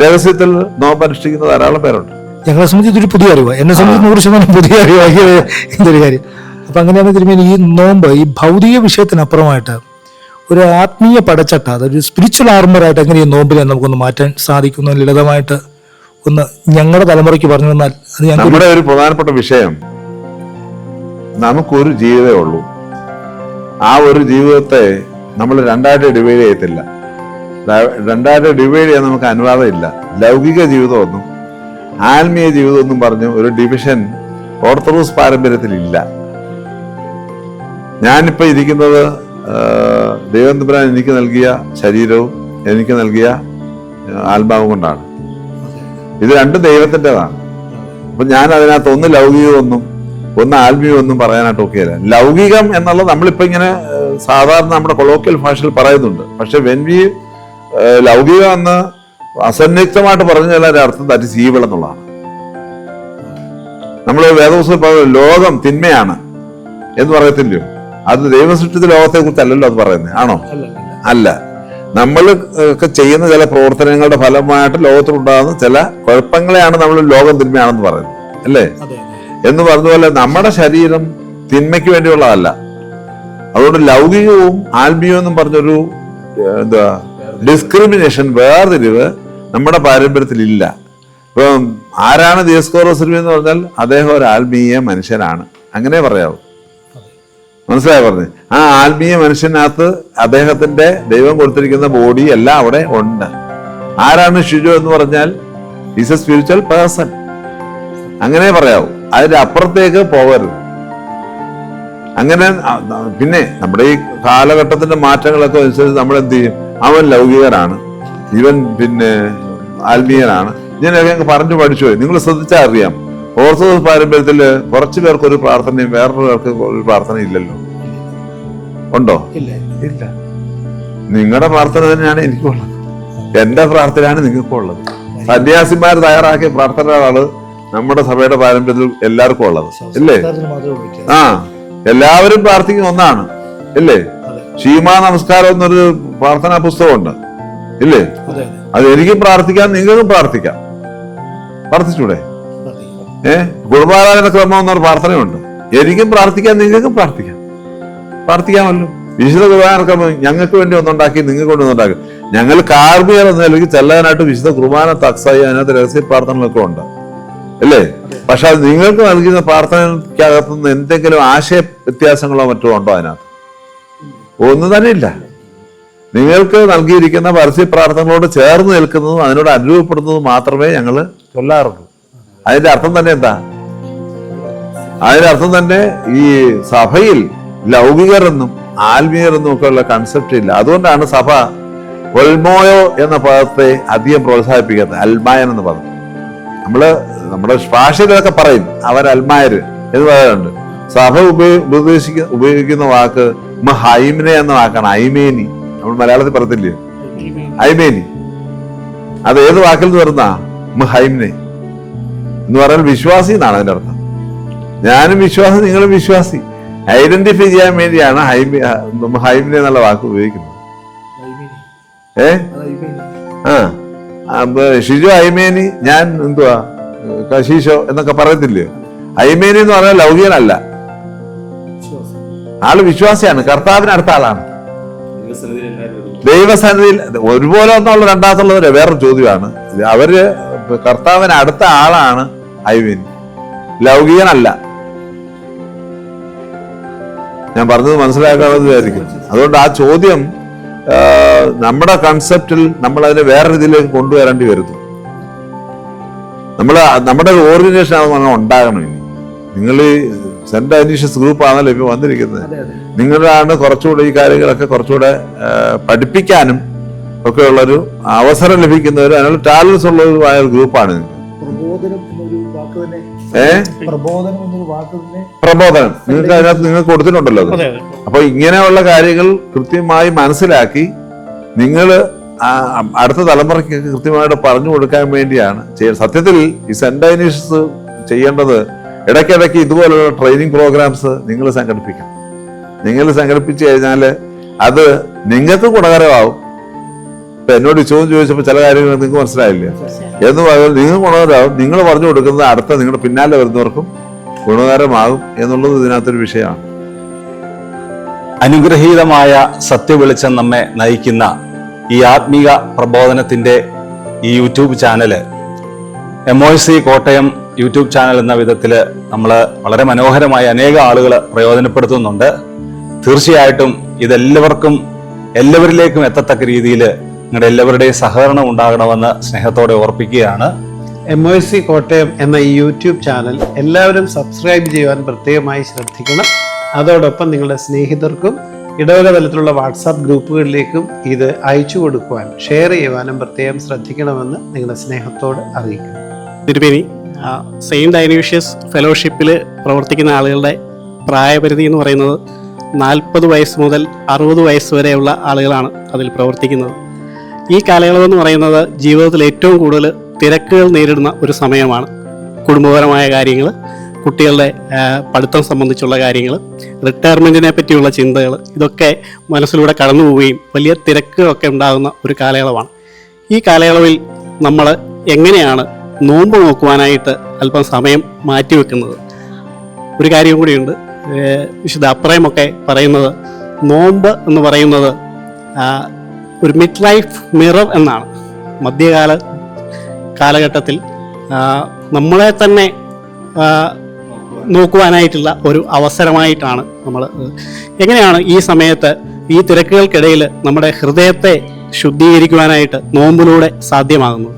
രഹസ്യത്തിൽ നോമ്പ് അനുഷ്ഠിക്കുന്ന ധാരാളം പേരുണ്ട്. ഞങ്ങളെ സംബന്ധിച്ച് ഇതൊരു പുതിയ അറിവാണ്. എന്നെ സംബന്ധിച്ച് 100% പുതിയ അറിവാക്കിയത് ഇതൊരു കാര്യം. അപ്പം അങ്ങനെയാണ് തിരുമേനി ഈ നോമ്പ് ഈ ഭൗതിക വിഷയത്തിനപ്പുറമായിട്ട് ഒരു ആത്മീയ പടച്ചട്ട, അതൊരു സ്പിരിച്വൽ ആർമറായിട്ട് എങ്ങനെ ഈ നോമ്പിനെ നമുക്കൊന്ന് മാറ്റാൻ സാധിക്കുന്നു ലളിതമായിട്ട് ഒന്ന് ഞങ്ങളുടെ തലമുറയ്ക്ക് പറഞ്ഞു തന്നാൽ അത് നമ്മുടെ ഒരു പ്രധാനപ്പെട്ട വിഷയം, നമുക്കൊരു ജീവിതമേ ഉള്ളൂ. ആ ഒരു ജീവിതത്തെ നമ്മൾ രണ്ടായിട്ട് ഡിവൈഡ് ചെയ്യത്തില്ല. രണ്ടായിട്ട് ഡിവൈഡ് ചെയ്യാൻ നമുക്ക് അനുവാദമില്ല. ലൗകിക ജീവിതമൊന്നും ആത്മീയ ജീവിതമൊന്നും പറഞ്ഞു ഒരു ഡിവിഷൻ ഓർത്തഡോക്സ് പാരമ്പര്യത്തിലില്ല. ഞാനിപ്പോൾ ഇരിക്കുന്നത് ദൈവം തമ്പുരാൻ എനിക്ക് നൽകിയ ശരീരവും എനിക്ക് നൽകിയ ആത്മാവും കൊണ്ടാണ്. ഇത് രണ്ടും ദൈവത്തിൻ്റെതാണ്. അപ്പൊ ഞാൻ അതിനകത്ത് ഒന്ന് ലൗകികമൊന്നും ഒന്ന് ആത്മീയമൊന്നും പറയാനായിട്ട് ഒക്കെയല്ല. ലൗകികം എന്നുള്ളത് നമ്മളിപ്പോ ഇങ്ങനെ സാധാരണ നമ്മുടെ കൊളോക്കിയൽ ഭാഷയിൽ പറയുന്നുണ്ട്. പക്ഷെ വെൻവി ലൗകികം എന്ന് അസന്നിഗ്ധമായിട്ട് പറഞ്ഞാൽ അതിന്റെ അർത്ഥം ദാറ്റ് ഈസ് ഈവിൾ എന്നുള്ളതാണ്. നമ്മൾ വേദപുസ്തകത്തിൽ ലോകം തിന്മയാണ് എന്ന് പറയത്തില്ലയോ? അത് ദൈവസൃഷ്ടിച്ച ലോകത്തെ കുറിച്ചല്ലല്ലോ അത് പറയുന്നത്, ആണോ? അല്ല. നമ്മൾ ഒക്കെ ചെയ്യുന്ന ചില പ്രവർത്തനങ്ങളുടെ ഫലമായിട്ട് ലോകത്തിലുണ്ടാകുന്ന ചില കുഴപ്പങ്ങളെയാണ് നമ്മൾ ലോകം തിന്മയാണെന്ന് പറയുന്നത്, അല്ലേ? എന്ന് പറഞ്ഞതുപോലെ നമ്മുടെ ശരീരം തിന്മയ്ക്ക് വേണ്ടിയുള്ളതല്ല. അതുകൊണ്ട് ലൗകികവും ആത്മീയവും എന്നും പറഞ്ഞൊരു എന്താ ഡിസ്ക്രിമിനേഷൻ, വേർതിരിവ് നമ്മുടെ പാരമ്പര്യത്തിൽ ഇല്ല. ഇപ്പം ആരാണ് ദിയസ്കോറോസ് എന്ന് പറഞ്ഞാൽ അദ്ദേഹം ഒരു ആത്മീയ മനുഷ്യനാണ്, അങ്ങനെ പറയാവൂ. മനസ്സിലായി പറഞ്ഞത്? ആ ആത്മീയ മനുഷ്യനകത്ത് അദ്ദേഹത്തിന്റെ ദൈവം കൊടുത്തിരിക്കുന്ന ബോഡി എല്ലാം അവിടെ ഉണ്ട്. ആരാണ് ഷിജു എന്ന് പറഞ്ഞാൽ ഈസ് എ സ്പിരിച്വൽ പേഴ്സൺ, അങ്ങനെ പറയാവൂ. അതിന്റെ അപ്പുറത്തേക്ക് പോകരുത്. അങ്ങനെ പിന്നെ നമ്മുടെ ഈ കാലഘട്ടത്തിന്റെ മാറ്റങ്ങളൊക്കെ അനുസരിച്ച് നമ്മൾ എന്ത് ചെയ്യും? അവൻ ലൗകികനാണ്, ഇവൻ പിന്നെ ആത്മീയനാണ്, ഇങ്ങനെയൊക്കെ ഞങ്ങൾ പറഞ്ഞു പഠിച്ചു പോയി. നിങ്ങൾ ശ്രദ്ധിച്ചാൽ അറിയാം, ഓർത്തഡോക്സ് പാരമ്പര്യത്തിൽ കുറച്ചു പേർക്ക് ഒരു പ്രാർത്ഥനയും വേറൊരു പേർക്ക് ഒരു പ്രാർത്ഥന ഇല്ലല്ലോ. ഉണ്ടോ? ഇല്ല. നിങ്ങളുടെ പ്രാർത്ഥന തന്നെയാണ് എനിക്കുള്ളത്, എന്റെ പ്രാർത്ഥനയാണ് നിങ്ങൾക്കുള്ളത്. സന്യാസിമാർ തയ്യാറാക്കിയ പ്രാർത്ഥനകളാണ് നമ്മുടെ സഭയുടെ പാരമ്പര്യത്തിൽ എല്ലാവർക്കും ഉള്ളത്, ഇല്ലേ? ആ, എല്ലാവരും പ്രാർത്ഥിക്കുന്ന ഒന്നാണ്, ഇല്ലേ? ക്ഷീമാ നമസ്കാരം എന്നൊരു പ്രാർത്ഥനാ പുസ്തകമുണ്ട്, ഇല്ലേ? അത് എനിക്കും പ്രാർത്ഥിക്കാം, നിങ്ങൾക്കും പ്രാർത്ഥിക്കാം. പ്രാർത്ഥിച്ചൂടെ? കുടുംബാരാധന ക്രമം എന്നൊരു പ്രാർത്ഥനയുണ്ട്. എനിക്കും പ്രാർത്ഥിക്കാം, നിങ്ങൾക്കും പ്രാർത്ഥിക്കാമല്ലോ. വിശുദ്ധ കുർബാന ക്രമം ഞങ്ങൾക്ക് വേണ്ടി ഒന്നുണ്ടാക്കി, നിങ്ങൾക്ക് വേണ്ടി ഒന്നുണ്ടാക്കി. ഞങ്ങൾ കാർമികർ എന്ന നിലയ്ക്ക് ചെല്ലാനായിട്ട് വിശുദ്ധ കുർബാന തക്സായി അതിനകത്ത് രഹസ്യ പ്രാർത്ഥനകളൊക്കെ ഉണ്ട്, അല്ലേ? പക്ഷെ അത് നിങ്ങൾക്ക് നൽകുന്ന പ്രാർത്ഥനയ്ക്കകത്തുനിന്ന് എന്തെങ്കിലും ആശയ വ്യത്യാസങ്ങളോ മറ്റോ ഉണ്ടോ? അതിനകത്ത് ഒന്നും തന്നെ ഇല്ല. നിങ്ങൾക്ക് നൽകിയിരിക്കുന്ന പരസ്യ പ്രാർത്ഥനകളോട് ചേർന്ന് നിൽക്കുന്നതും അതിനോട് അനുരൂപപ്പെടുന്നതും മാത്രമേ ഞങ്ങൾ ചൊല്ലാറുള്ളൂ. അതിന്റെ അർത്ഥം തന്നെ എന്താ? അതിന്റെ അർത്ഥം തന്നെ ഈ സഭയിൽ ലൗകികരെന്നും ആത്മീയരെന്നും ഒക്കെ ഉള്ള കൺസെപ്റ്റ് ഇല്ല. അതുകൊണ്ടാണ് സഭ ഒൽമോയോ എന്ന പദത്തെ അധികം പ്രോത്സാഹിപ്പിക്കാത്തത്. അൽമായൻ എന്ന് പദം നമ്മുടെ ഭാഷയിലൊക്കെ പറയും അവർ അൽമായര് എന്ന് പറയാറുണ്ട്. സഭ ഉപയോഗിക്കുന്ന വാക്ക് ഹൈമിനെ എന്ന വാക്കാണ്. ഐമേനി, നമ്മൾ മലയാളത്തിൽ പറയത്തില്ലേ ഐമേനി? അത് ഏത് വാക്കിൽ നിന്ന് വരുന്ന? ഹൈമിനെ എന്ന് പറഞ്ഞാൽ വിശ്വാസി എന്നാണ് അതിന്റെ അർത്ഥം. ഞാനും വിശ്വാസി, നിങ്ങളും വിശ്വാസി. ഐഡന്റിഫൈ ചെയ്യാൻ വേണ്ടിയാണ് ഹൈമിനെ എന്നുള്ള വാക്ക് ഉപയോഗിക്കുന്നത്. ഷിജു ഐമേനി, ഞാൻ എന്തുവാ കശീശോ എന്നൊക്കെ പറയത്തില്ലേ? ഐമേനി എന്ന് പറഞ്ഞാൽ ലൗകികനല്ല, ആള് വിശ്വാസിയാണ്, കർത്താവിന് അടുത്ത ആളാണ്. ദൈവസന്നിധിയിൽ ഒരുപോലെ ഒന്നുള്ള രണ്ടാമത്തുള്ളത് വേറൊരു ചോദ്യമാണ്. അവര് കർത്താവിന് അടുത്ത ആളാണ് ഐമേനി, ലൗകികനല്ല. ഞാൻ പറഞ്ഞത് മനസ്സിലാക്കാമെന്ന് വിചാരിക്കും. അതുകൊണ്ട് ആ ചോദ്യം നമ്മുടെ കൺസെപ്റ്റിൽ നമ്മൾ അതിനെ വേറെ രീതിയിലേക്ക് കൊണ്ടുവരേണ്ടി വരുന്നു. നമ്മുടെ ഓർഗനൈസേഷൻ അത് ഉണ്ടാകണം. ഇനി നിങ്ങൾ സെന്റ് അനീഷ്യസ് ഗ്രൂപ്പ് ആണല്ലോ ഇപ്പൊ വന്നിരിക്കുന്നത്. നിങ്ങളാണ് കുറച്ചുകൂടെ ഈ കാര്യങ്ങളൊക്കെ കുറച്ചുകൂടെ പഠിപ്പിക്കാനും ഒക്കെ ഉള്ളൊരു അവസരം ലഭിക്കുന്നവരും അതിനുള്ള ടാലൻസ് ഉള്ളതുമായ ഒരു ഗ്രൂപ്പാണ് നിങ്ങൾ. പ്രബോധനം നിങ്ങൾക്ക് അതിനകത്ത് നിങ്ങൾക്ക് കൊടുത്തിട്ടുണ്ടല്ലോ. അപ്പൊ ഇങ്ങനെയുള്ള കാര്യങ്ങൾ കൃത്യമായി മനസ്സിലാക്കി നിങ്ങൾ അടുത്ത തലമുറയ്ക്ക് കൃത്യമായിട്ട് പറഞ്ഞു കൊടുക്കാൻ വേണ്ടിയാണ് ചെയ്യുന്നത്. സത്യത്തിൽ ഈ സെന്റ് ഡൈനീഷ്യസ് ചെയ്യേണ്ടത് ഇടയ്ക്കിടയ്ക്ക് ഇതുപോലുള്ള ട്രെയിനിങ് പ്രോഗ്രാംസ് നിങ്ങൾ സംഘടിപ്പിക്കണം. നിങ്ങൾ സംഘടിപ്പിച്ചു കഴിഞ്ഞാൽ അത് നിങ്ങൾക്ക് ഗുണകരമാവും. ഇപ്പൊ എന്നോട് ചോദ്യം ചോദിച്ചപ്പോൾ ചില കാര്യങ്ങൾ നിങ്ങൾക്ക് മനസ്സിലായില്ല എന്ന് പറയുന്നത് നിങ്ങൾക്ക് ഗുണകരമാവും. നിങ്ങൾ പറഞ്ഞു കൊടുക്കുന്നത് അടുത്ത നിങ്ങളുടെ പിന്നാലെ വരുന്നവർക്കും ഗുണകരമാകും എന്നുള്ളത് ഇതിനകത്തൊരു വിഷയമാണ്. അനുഗ്രഹീതമായ സത്യവെളിച്ചം നമ്മെ നയിക്കുന്ന ഈ ആത്മീക പ്രബോധനത്തിന്റെ ഈ YouTube channel MOIC Kottayam YouTube channel എന്ന വിധത്തിൽ നമ്മൾ വളരെ മനോഹരമായി അനേക ആളുകൾ പ്രയോജനപ്പെടുത്തുന്നുണ്ട്. തീർച്ചയായിട്ടും ഇതെല്ലാവർക്കും എല്ലാവരിലേക്കും എത്തത്തക്ക രീതിയിൽ നിങ്ങളുടെ എല്ലാവരുടെയും സഹകരണം ഉണ്ടാകണമെന്ന് സ്നേഹത്തോടെ ഓർപ്പിക്കുകയാണ്. MOIC കോട്ടയം എന്ന ഈ യൂട്യൂബ് ചാനൽ എല്ലാവരും സബ്സ്ക്രൈബ് ചെയ്യുവാൻ പ്രത്യേകമായി ശ്രദ്ധിക്കണം. അതോടൊപ്പം നിങ്ങളുടെ സ്നേഹിതർക്കും ഇടവക തലത്തിലുള്ള വാട്സാപ്പ് ഗ്രൂപ്പുകളിലേക്കും ഇത് അയച്ചു കൊടുക്കുവാൻ, ഷെയർ ചെയ്യുവാനും പ്രത്യേകം ശ്രദ്ധിക്കണമെന്ന് നിങ്ങളുടെ സ്നേഹത്തോട് അറിയിക്കുന്നു. തിരുമേനി, സെയിൻറ്റ് ഡൈനീഷ്യസ് ഫെലോഷിപ്പിൽ പ്രവർത്തിക്കുന്ന ആളുകളുടെ പ്രായപരിധി എന്ന് പറയുന്നത് 40 വയസ്സ് മുതൽ 60 വയസ്സ് വരെയുള്ള ആളുകളാണ് അതിൽ പ്രവർത്തിക്കുന്നത്. ഈ കാലയളവെന്ന് പറയുന്നത് ജീവിതത്തിൽ ഏറ്റവും കൂടുതൽ തിരക്കുകൾ നേരിടുന്ന ഒരു സമയമാണ്. കുടുംബപരമായ കാര്യങ്ങൾ, കുട്ടികളുടെ പഠിത്തം സംബന്ധിച്ചുള്ള കാര്യങ്ങൾ, റിട്ടയർമെൻറ്റിനെ പറ്റിയുള്ള ചിന്തകൾ, ഇതൊക്കെ മനസ്സിലൂടെ കടന്നു പോവുകയും വലിയ തിരക്കുകളൊക്കെ ഉണ്ടാകുന്ന ഒരു കാലയളവാണ്. ഈ കാലയളവിൽ നമ്മൾ എങ്ങനെയാണ് നോമ്പ് നോക്കുവാനായിട്ട് അല്പം സമയം മാറ്റിവെക്കുന്നത്? ഒരു കാര്യം കൂടിയുണ്ട്. വിശുദ്ധ അപ്രയമൊക്കെ പറയുന്നത് നോമ്പ് എന്ന് പറയുന്നത് ഒരു മിഡ് ലൈഫ് മിറർ എന്നാണ്. മധ്യകാല കാലഘട്ടത്തിൽ നമ്മളെ തന്നെ നോക്കുവാനായിട്ടുള്ള ഒരു അവസരമായിട്ടാണ് നമ്മൾ. എങ്ങനെയാണ് ഈ സമയത്ത് ഈ തിരക്കുകൾക്കിടയിൽ നമ്മുടെ ഹൃദയത്തെ ശുദ്ധീകരിക്കുവാനായിട്ട് നോമ്പിലൂടെ സാധ്യമാകുന്നത്?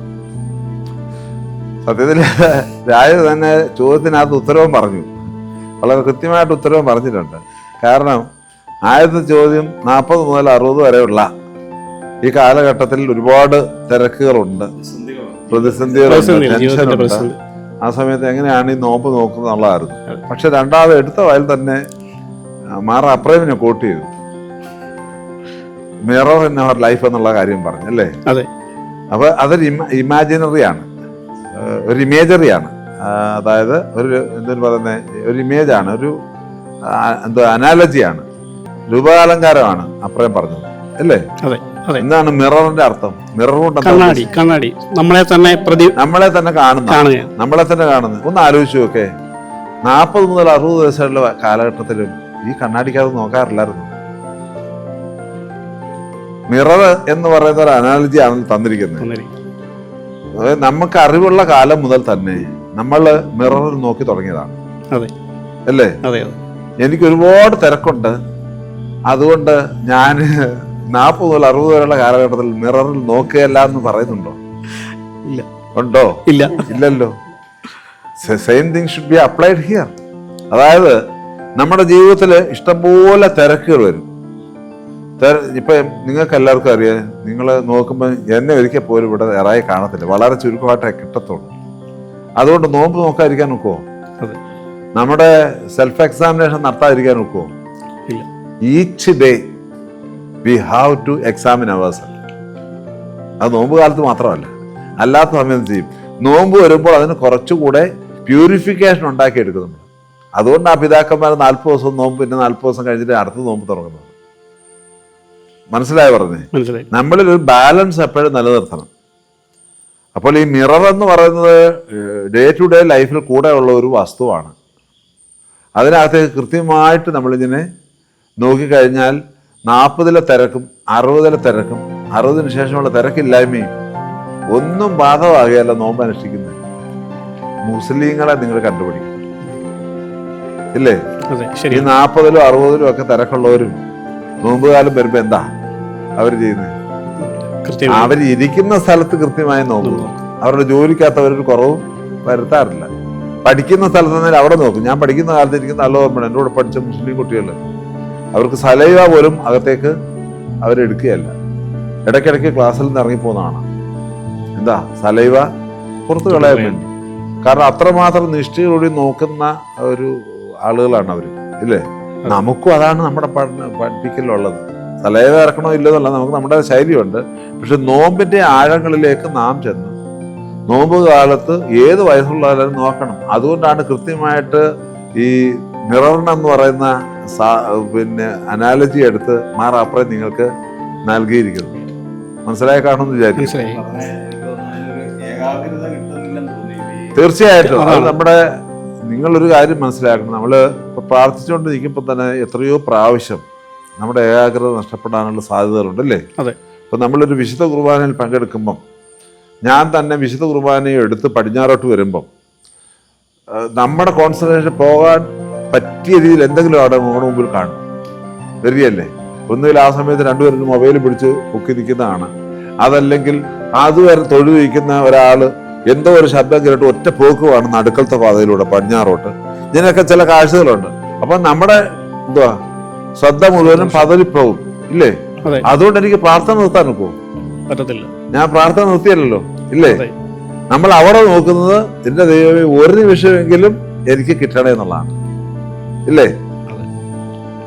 സത്യത്തിൽ രാജ തന്നെ ചോദ്യത്തിനകത്ത് ഉത്തരവും പറഞ്ഞു, വളരെ കൃത്യമായിട്ട് ഉത്തരവും പറഞ്ഞിട്ടുണ്ട്. കാരണം ആദ്യത്തെ ചോദ്യം 40 മുതൽ 60 വരെയുള്ള ഈ കാലഘട്ടത്തിൽ ഒരുപാട് തിരക്കുകളുണ്ട്, പ്രതിസന്ധികളുണ്ട്, ടെൻഷനുണ്ട്. ആ സമയത്ത് എങ്ങനെയാണ് ഈ നോമ്പ് നോക്കുന്നത് എന്നുള്ളതായിരുന്നു. പക്ഷെ രണ്ടാമത് എടുത്ത വായിൽ തന്നെ മാറ അപ്രേമിനെ കോട്ട് ചെയ്തു, മിറർ ഇൻ അവർ ലൈഫ് എന്നുള്ള കാര്യം പറഞ്ഞു അല്ലേ? അതെ. അപ്പൊ അതൊരു ഇമാജിനറിയാണ്, ഒരു ഇമേജറിയാണ്. അതായത് ഒരു എന്തൊരു പറയുന്നത്, ഒരു ഇമേജാണ്, ഒരു എന്തോ അനാലജിയാണ്, രൂപകാലങ്കാരമാണ് അപ്രയം പറഞ്ഞത് അല്ലേ? അതെ. എന്താണ് മിററിന്റെ അർത്ഥം? മിറർ കൊണ്ട് കണ്ണാടി നമ്മളെ തന്നെ കാണുന്നു. ഒന്ന് ആലോചിച്ചു നോക്കേ, 40 മുതൽ 60 വയസ്സുള്ള കാലഘട്ടത്തിലും ഈ കണ്ണാടിക്കകത്ത് നോക്കാറില്ലായിരുന്നു. മിറർ എന്ന് പറയുന്ന ഒരു അനാലജിയാണ് തന്നിരിക്കുന്നത്. നമുക്ക് അറിവുള്ള കാലം മുതൽ തന്നെ നമ്മൾ മിററിൽ നോക്കി തുടങ്ങിയതാണ് അല്ലേ? എനിക്ക് ഒരുപാട് തിരക്കുണ്ട്, അതുകൊണ്ട് ഞാൻ 40 മുതൽ 60 വരെയുള്ള കാലഘട്ടത്തിൽ മിററിൽ നോക്കുകയല്ല എന്ന് പറയുന്നുണ്ടോ? ഇല്ല. ഉണ്ടോ? ഇല്ല. ഇല്ലല്ലോ. Same thing should be applied here. അതായത് നമ്മുടെ ജീവിതത്തിൽ ഇഷ്ടംപോലെ തിരക്കുകൾ വരും. ഇപ്പൊ നിങ്ങൾക്ക് എല്ലാവർക്കും അറിയാം, നിങ്ങൾ നോക്കുമ്പോൾ എന്നെ ഒരിക്കൽ പോലും ഇവിടെ ഇറായി കാണത്തില്ല, വളരെ ചുരുക്കമായിട്ടേ കിട്ടത്തുള്ളൂ. അതുകൊണ്ട് നോമ്പ് നോക്കാതിരിക്കാൻ നോക്കുമോ? നമ്മുടെ സെൽഫ് എക്സാമിനേഷൻ നടത്താതിരിക്കാൻ നോക്കുമോ? Each day we have to examine ourself. അത് നോമ്പ് കാലത്ത് മാത്രമല്ല, അല്ലാത്ത സമയത്ത് ചെയ്യും. നോമ്പ് വരുമ്പോൾ അതിന് കുറച്ചുകൂടെ പ്യൂരിഫിക്കേഷൻ ഉണ്ടാക്കിയെടുക്കുന്നുണ്ട്. അതുകൊണ്ട് ആ പിതാക്കന്മാർ 40 ദിവസം നോമ്പ്, പിന്നെ 40 ദിവസം കഴിഞ്ഞിട്ട് അടുത്ത നോമ്പ് തുടങ്ങുന്നത്. മനസ്സിലായി പറഞ്ഞേ? നമ്മളിൽ ഒരു ബാലൻസ് എപ്പോഴും നിലനിർത്തണം. അപ്പോൾ ഈ മിറർ എന്ന് പറയുന്നത് ഡേ ടു ഡേ ലൈഫിൽ കൂടെ ഉള്ള ഒരു വസ്തുവാണ്. അതിനകത്തേക്ക് കൃത്യമായിട്ട് നമ്മളിങ്ങനെ നോക്കിക്കഴിഞ്ഞാൽ 40-ലെ തിരക്കും 60-ലെ തിരക്കും 60-ന് ശേഷമുള്ള തിരക്കില്ലായ്മയും ഒന്നും ബാധകമാകുകയല്ല നോമ്പ് അനുഷ്ഠിക്കുന്നത്. മുസ്ലിങ്ങളെ നിങ്ങൾ കണ്ടുപിടിക്കും ഇല്ലേ? ഈ 40-ലും 60-ലും ഒക്കെ തിരക്കുള്ളവരും നോമ്പുകാലം വരുമ്പോ എന്താ അവർ ചെയ്യുന്നത്? അവർ ഇരിക്കുന്ന സ്ഥലത്ത് കൃത്യമായി നോക്കുന്നു. അവരുടെ ജോലിക്കകത്ത് അവരൊരു കുറവും വരുത്താറില്ല. പഠിക്കുന്ന സ്ഥലത്ത് തന്നെ അവിടെ നോക്കും. ഞാൻ പഠിക്കുന്ന കാലത്ത് ഇരിക്കുന്ന നല്ല ഓർമ്മയാണ്, എൻ്റെ കൂടെ പഠിച്ച മുസ്ലിം കുട്ടികൾ, അവർക്ക് സലൈവ പോലും അകത്തേക്ക് അവരെടുക്കുകയല്ല. ഇടയ്ക്കിടയ്ക്ക് ക്ലാസ്സിൽ നിന്ന് ഇറങ്ങിപ്പോകുന്നതാണ്. എന്താ? സലൈവ പുറത്ത് കളയാൻ വേണ്ടി. കാരണം അത്രമാത്രം നിഷ്ഠയോടെ നോക്കുന്ന ഒരു ആളുകളാണ് അവർ ഇല്ലേ? നമുക്കും അതാണ് നമ്മുടെ പഠിപ്പിക്കലുള്ളത് തലവേദന ഇറക്കണോ ഇല്ലെന്നല്ല, നമുക്ക് നമ്മുടെ ശൈലിയുണ്ട്. പക്ഷെ നോമ്പിന്റെ ആഴങ്ങളിലേക്ക് നാം ചെന്ന് നോമ്പ് കാലത്ത് ഏത് വയസ്സുള്ളവരും നോക്കണം. അതുകൊണ്ടാണ് കൃത്യമായിട്ട് ഈ മിററിന് എന്ന് പറയുന്ന അനാലജി എടുത്ത് മാറാപ്പുറം നിങ്ങൾക്ക് നൽകിയിരിക്കുന്നത്. മനസ്സിലായി കാണുമെന്ന് വിചാരിക്കും. മനസ്സിലായി. തീർച്ചയായിട്ടും അത് നമ്മുടെ നിങ്ങളൊരു കാര്യം മനസ്സിലാക്കണം. നമ്മൾ ഇപ്പോൾ പ്രാർത്ഥിച്ചുകൊണ്ട് നിൽക്കുമ്പോൾ തന്നെ എത്രയോ പ്രാവശ്യം നമ്മുടെ ഏകാഗ്രത നഷ്ടപ്പെടാനുള്ള സാധ്യതകളുണ്ട് അല്ലേ? അതെ. ഇപ്പം നമ്മളൊരു വിശുദ്ധ കുർബാനയിൽ പങ്കെടുക്കുമ്പം, ഞാൻ തന്നെ വിശുദ്ധ കുർബാനയെ എടുത്ത് പടിഞ്ഞാറോട്ട് വരുമ്പം നമ്മുടെ കോൺസെൻട്രേഷൻ പോകാൻ പറ്റിയ രീതിയിൽ എന്തെങ്കിലും അവിടെ നമ്മുടെ മുമ്പിൽ കാണും. വരികയല്ലേ? ഒന്നുകിൽ ആ സമയത്ത് രണ്ടുപേരും മൊബൈൽ പിടിച്ച് പൊക്കി നിൽക്കുന്നതാണ്, അതല്ലെങ്കിൽ അതുവരെ തൊഴിൽ വയ്ക്കുന്ന ഒരാൾ എന്തോ ഒരു ശബ്ദം കേട്ട് ഒറ്റ പോക്കുവാണ് നടുക്കലത്തെ പാതയിലൂടെ പടിഞ്ഞാറോട്ട്. ഇതിനൊക്കെ ചില കാഴ്ചകളുണ്ട്. അപ്പം നമ്മുടെ ശ്രദ്ധ മുഴുവനും പതറിപ്പോവും ഇല്ലേ? അതുകൊണ്ട് എനിക്ക് പ്രാർത്ഥന നിർത്താൻ നോക്കുമോ? പറ്റത്തില്ല. ഞാൻ പ്രാർത്ഥന നിർത്തിയല്ലോ ഇല്ലേ? നമ്മൾ അവിടെ നോക്കുന്നത് എന്റെ ദൈവമേ ഒരു നിമിഷമെങ്കിലും എനിക്ക് കിട്ടണേ എന്നുള്ളതാണ് ഇല്ലേ?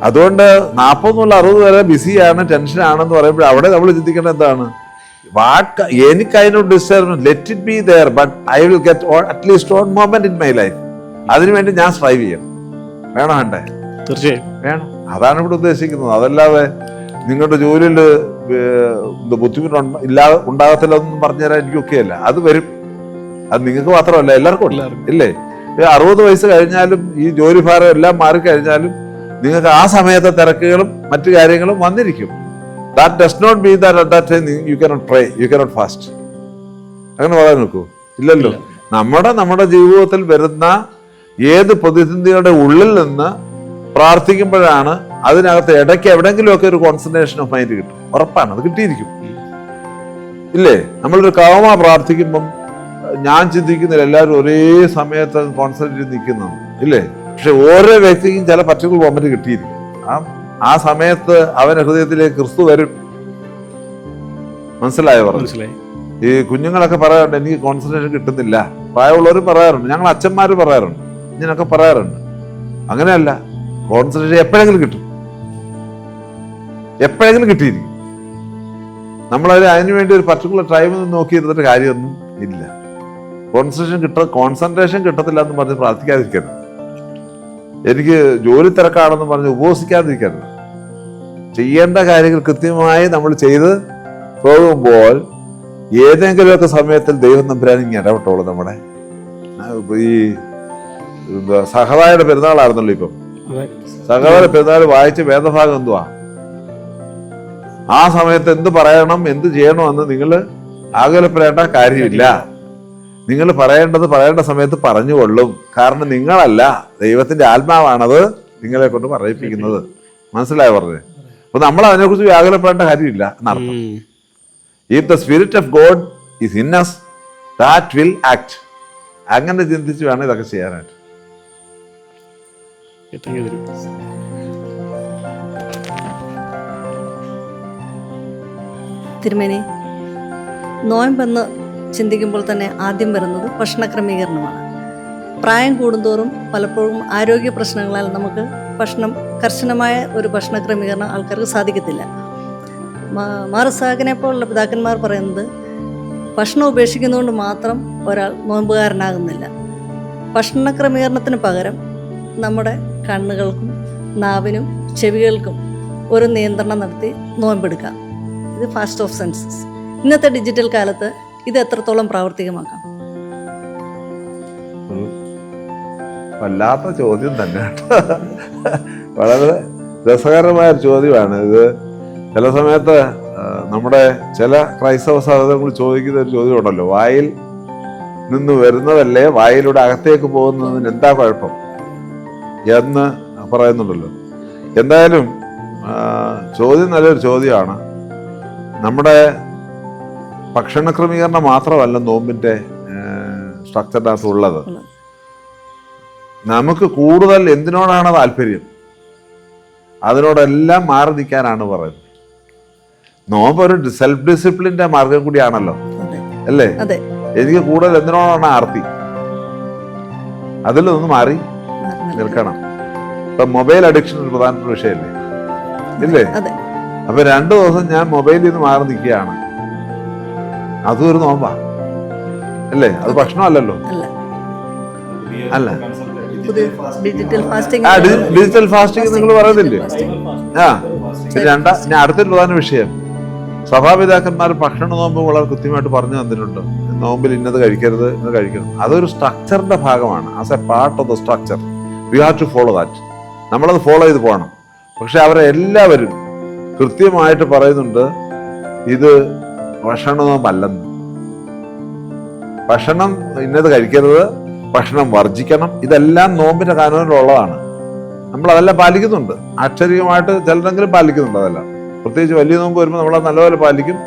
അതുകൊണ്ട് 40 മുതൽ 60 വരെ ബിസിയാണ്, ടെൻഷനാണെന്ന് പറയുമ്പോൾ അവിടെ നമ്മൾ ചിന്തിക്കേണ്ടത് എന്താണ്? എനിക്ക് അതിനോട് disturbance, let it be there, but I will get at least 1 moment in my life. അതിനുവേണ്ടി ഞാൻ സ്ട്രൈവ് ചെയ്യണം. വേണോ വേണ്ടേ? തീർച്ചയായും വേണം. അതാണ് ഇവിടെ ഉദ്ദേശിക്കുന്നത്. അതല്ലാതെ നിങ്ങളുടെ ജോലിയിൽ ഉണ്ടാകത്തില്ലെന്നും പറഞ്ഞുതരാൻ എനിക്കൊക്കെയല്ല. അത് വരും. അത് നിങ്ങൾക്ക് മാത്രമല്ല, എല്ലാവർക്കും ഉണ്ട് ഇല്ലേ? 60 വയസ്സ് കഴിഞ്ഞാലും ഈ ജോലി ഭാരം എല്ലാം മാറിക്കഴിഞ്ഞാലും നിങ്ങൾക്ക് ആ സമയത്തെ തിരക്കുകളും മറ്റു കാര്യങ്ങളും വന്നിരിക്കും. That does not mean that at that time you cannot pray, you cannot fast. അങ്ങനെ പറയാൻ നോക്കൂ? ഇല്ലല്ലോ. നമ്മുടെ ജീവിതത്തിൽ വരുന്ന ഏത് പ്രതിസന്ധികളുടെ ഉള്ളിൽ നിന്ന് പ്രാർത്ഥിക്കുമ്പോഴാണ് അതിനകത്ത് ഇടയ്ക്ക് എവിടെയെങ്കിലുമൊക്കെ ഒരു കോൺസെൻട്രേഷൻ ഓഫ് മൈൻഡ് കിട്ടും. ഉറപ്പാണ്, അത് കിട്ടിയിരിക്കും ഇല്ലേ? നമ്മളൊരു കാമ പ്രാർത്ഥിക്കുമ്പം ഞാൻ ചിന്തിക്കുന്നില്ല എല്ലാവരും ഒരേ സമയത്ത് കോൺസെൻട്രേറ്റ് ചെയ്ത് നിൽക്കുന്നതാണ് ഇല്ലേ? പക്ഷെ ഓരോ വ്യക്തിക്കും ചില പർട്ടിക്കുലർ മൊമെന്റ് കിട്ടിയിരിക്കും. ആ സമയത്ത് അവന്റെ ഹൃദയത്തിലേക്ക് ക്രിസ്തു വരും. മനസ്സിലായോ പറഞ്ഞു? ഈ കുഞ്ഞുങ്ങളൊക്കെ പറയാറുണ്ട് എനിക്ക് കോൺസെൻട്രേഷൻ കിട്ടുന്നില്ല. പ്രായമുള്ളവരും പറയാറുണ്ട്, ഞങ്ങൾ അച്ഛന്മാര് പറയാറുണ്ട്, ഇങ്ങനൊക്കെ പറയാറുണ്ട്. അങ്ങനെയല്ല, കോൺസെൻട്രേഷൻ എപ്പോഴെങ്കിലും കിട്ടും, എപ്പോഴെങ്കിലും കിട്ടിയിരിക്കും. നമ്മളതിന് അതിനുവേണ്ടി ഒരു പർട്ടിക്കുലർ ടൈം നോക്കിയിരുന്നിട്ട് കാര്യമൊന്നും ഇല്ല. കോൺസെൻട്രേഷൻ കിട്ടത്തില്ല എന്ന് പറഞ്ഞ് പ്രാർത്ഥിക്കാതിരിക്കരുത്. എനിക്ക് ജോലി തിരക്കാണെന്ന് പറഞ്ഞ് ഉപവസിക്കാതിരിക്കരുത്. ചെയ്യേണ്ട കാര്യങ്ങൾ കൃത്യമായി നമ്മൾ ചെയ്ത് പോകുമ്പോൾ ഏതെങ്കിലുമൊക്കെ സമയത്തിൽ ദൈവം നമ്പുരാൻ ഇങ്ങനെ ഇടപെട്ടോളൂ. നമ്മുടെ ഈ സഹതായുടെ പെരുന്നാളായിരുന്നല്ലോ ഇപ്പം. സഹതായുടെ പെരുന്നാൾ വായിച്ച വേദഭാഗം എന്തുവാ? ആ സമയത്ത് എന്ത് പറയണം എന്ത് ചെയ്യണമെന്ന് നിങ്ങൾ ആകുലപ്പെടേണ്ട കാര്യമില്ല. നിങ്ങൾ പറയേണ്ട സമയത്ത് പറഞ്ഞുകൊള്ളും. കാരണം നിങ്ങളല്ല, ദൈവത്തിന്റെ ആത്മാവാണത് നിങ്ങളെ കൊണ്ട് പറയിപ്പിക്കുന്നത്. മനസ്സിലായോ പറഞ്ഞത്? അപ്പൊ നമ്മൾ അതിനെക്കുറിച്ച് വ്യാകുലപ്പെടേണ്ട കാര്യമില്ല എന്നർത്ഥം. If the spirit of God is in us, that will act. അങ്ങനെ ചിന്തിച്ച് വേണം ഇതൊക്കെ ചെയ്യാനായിട്ട്. തിരുമേനി, നോയമ്പെന്ന് ചിന്തിക്കുമ്പോൾ തന്നെ ആദ്യം വരുന്നത് ഭക്ഷണക്രമീകരണമാണ്. പ്രായം കൂടുന്തോറും പലപ്പോഴും ആരോഗ്യ പ്രശ്നങ്ങളാൽ നമുക്ക് കർശനമായ ഒരു ഭക്ഷണക്രമീകരണം ആൾക്കാർക്ക് സാധിക്കത്തില്ല. മാറസാഗിനെ പോലുള്ള പിതാക്കന്മാർ പറയുന്നത് ഭക്ഷണം ഉപേക്ഷിക്കുന്നതുകൊണ്ട് മാത്രം ഒരാൾ നോമ്പുകാരനാകുന്നില്ല. ഭക്ഷണക്രമീകരണത്തിന് പകരം നമ്മുടെ കണ്ണുകൾക്കും നാവിനും ചെവികൾക്കും ഒരു നിയന്ത്രണം നടത്തി നോമ്പെടുക്കാം. ഇത് ഫാസ്റ്റ് ഓഫ് സെൻസസ്. ഇന്നത്തെ ഡിജിറ്റൽ കാലത്ത് ഇത് എത്രത്തോളം പ്രാവർത്തികമാക്കാം? വല്ലാത്ത ചോദ്യം തന്നെ, വളരെ രസകരമായ ഒരു ചോദ്യമാണ് ഇത്. ചില സമയത്ത് നമ്മുടെ ചില ക്രൈസ്തവ സഹോദരങ്ങൾ ചോദിക്കുന്ന ഒരു ചോദ്യം ഉണ്ടല്ലോ, വായിൽ നിന്ന് വരുന്നതല്ലേ വായിലൂടെ അകത്തേക്ക് പോകുന്നതിന് എന്താ കുഴപ്പം എന്ന് പറയുന്നുണ്ടല്ലോ. എന്തായാലും ചോദ്യം നല്ലൊരു ചോദ്യമാണ്. നമ്മുടെ ഭക്ഷണ ക്രമീകരണം മാത്രമല്ല നോമ്പിന്റെ സ്ട്രക്ചറിനകത്ത് ഉള്ളത്. നമുക്ക് കൂടുതൽ എന്തിനോടാണ് താല്പര്യം അതിനോടെല്ലാം മാറി നിൽക്കാനാണ് പറയുന്നത്. നോമ്പ് ഒരു സെൽഫ് ഡിസിപ്ലിന്റെ മാർഗം കൂടിയാണല്ലോ അല്ലേ? എനിക്ക് കൂടുതൽ എന്തിനോടാണ് ആർത്തി, അതിലൊന്ന് മാറി നിൽക്കണം. ഇപ്പൊ മൊബൈൽ അഡിക്ഷൻ ഒരു പ്രധാനപ്പെട്ട വിഷയമല്ലേ ഇല്ലേ? അപ്പൊ 2 ദിവസം ഞാൻ മൊബൈലിൽ നിന്ന് മാറി നിൽക്കുകയാണ്. അതും ഒരു നോമ്പാ അല്ലേ? അത് ഭക്ഷണമല്ലല്ലോ. അല്ല, ഡിജിറ്റൽ ഫാസ്റ്റിംഗ്. ഡിജിറ്റൽ ഫാസ്റ്റിംഗ് നിങ്ങൾ പറയുന്നില്ലേ? ഞാൻ അടുത്തൊരു പ്രധാന വിഷയം, സഭാപിതാക്കന്മാർ ഭക്ഷണ നോമ്പ് വളരെ കൃത്യമായിട്ട് പറഞ്ഞു തന്നിട്ടുണ്ട്. നോമ്പിൽ ഇന്നത് കഴിക്കരുത്, ഇന്നത് കഴിക്കണം. അതൊരു സ്ട്രക്ചറിന്റെ ഭാഗമാണ്. As a part of the structure we have to follow that. നമ്മളത് ഫോളോ ചെയ്ത് പോകണം. പക്ഷെ അവരെ എല്ലാവരും കൃത്യമായിട്ട് പറയുന്നുണ്ട് ഇത് ഭക്ഷണ നോമ്പല്ലെന്ന്. ഭക്ഷണം ഇന്നത് കഴിക്കരുത്, ഭക്ഷണം വർജിക്കണം, ഇതെല്ലാം നോമ്പിന്റെ കാനൂനിലുള്ളതാണ്. നമ്മൾ അതെല്ലാം പാലിക്കുന്നുണ്ട്. അക്ഷരികമായിട്ട് ചിലരെങ്കിലും പാലിക്കുന്നുണ്ട്. അതെല്ലാം പ്രത്യേകിച്ച് വലിയ നോമ്പ് വരുമ്പോൾ നമ്മളത് നല്ലപോലെ പാലിക്കും.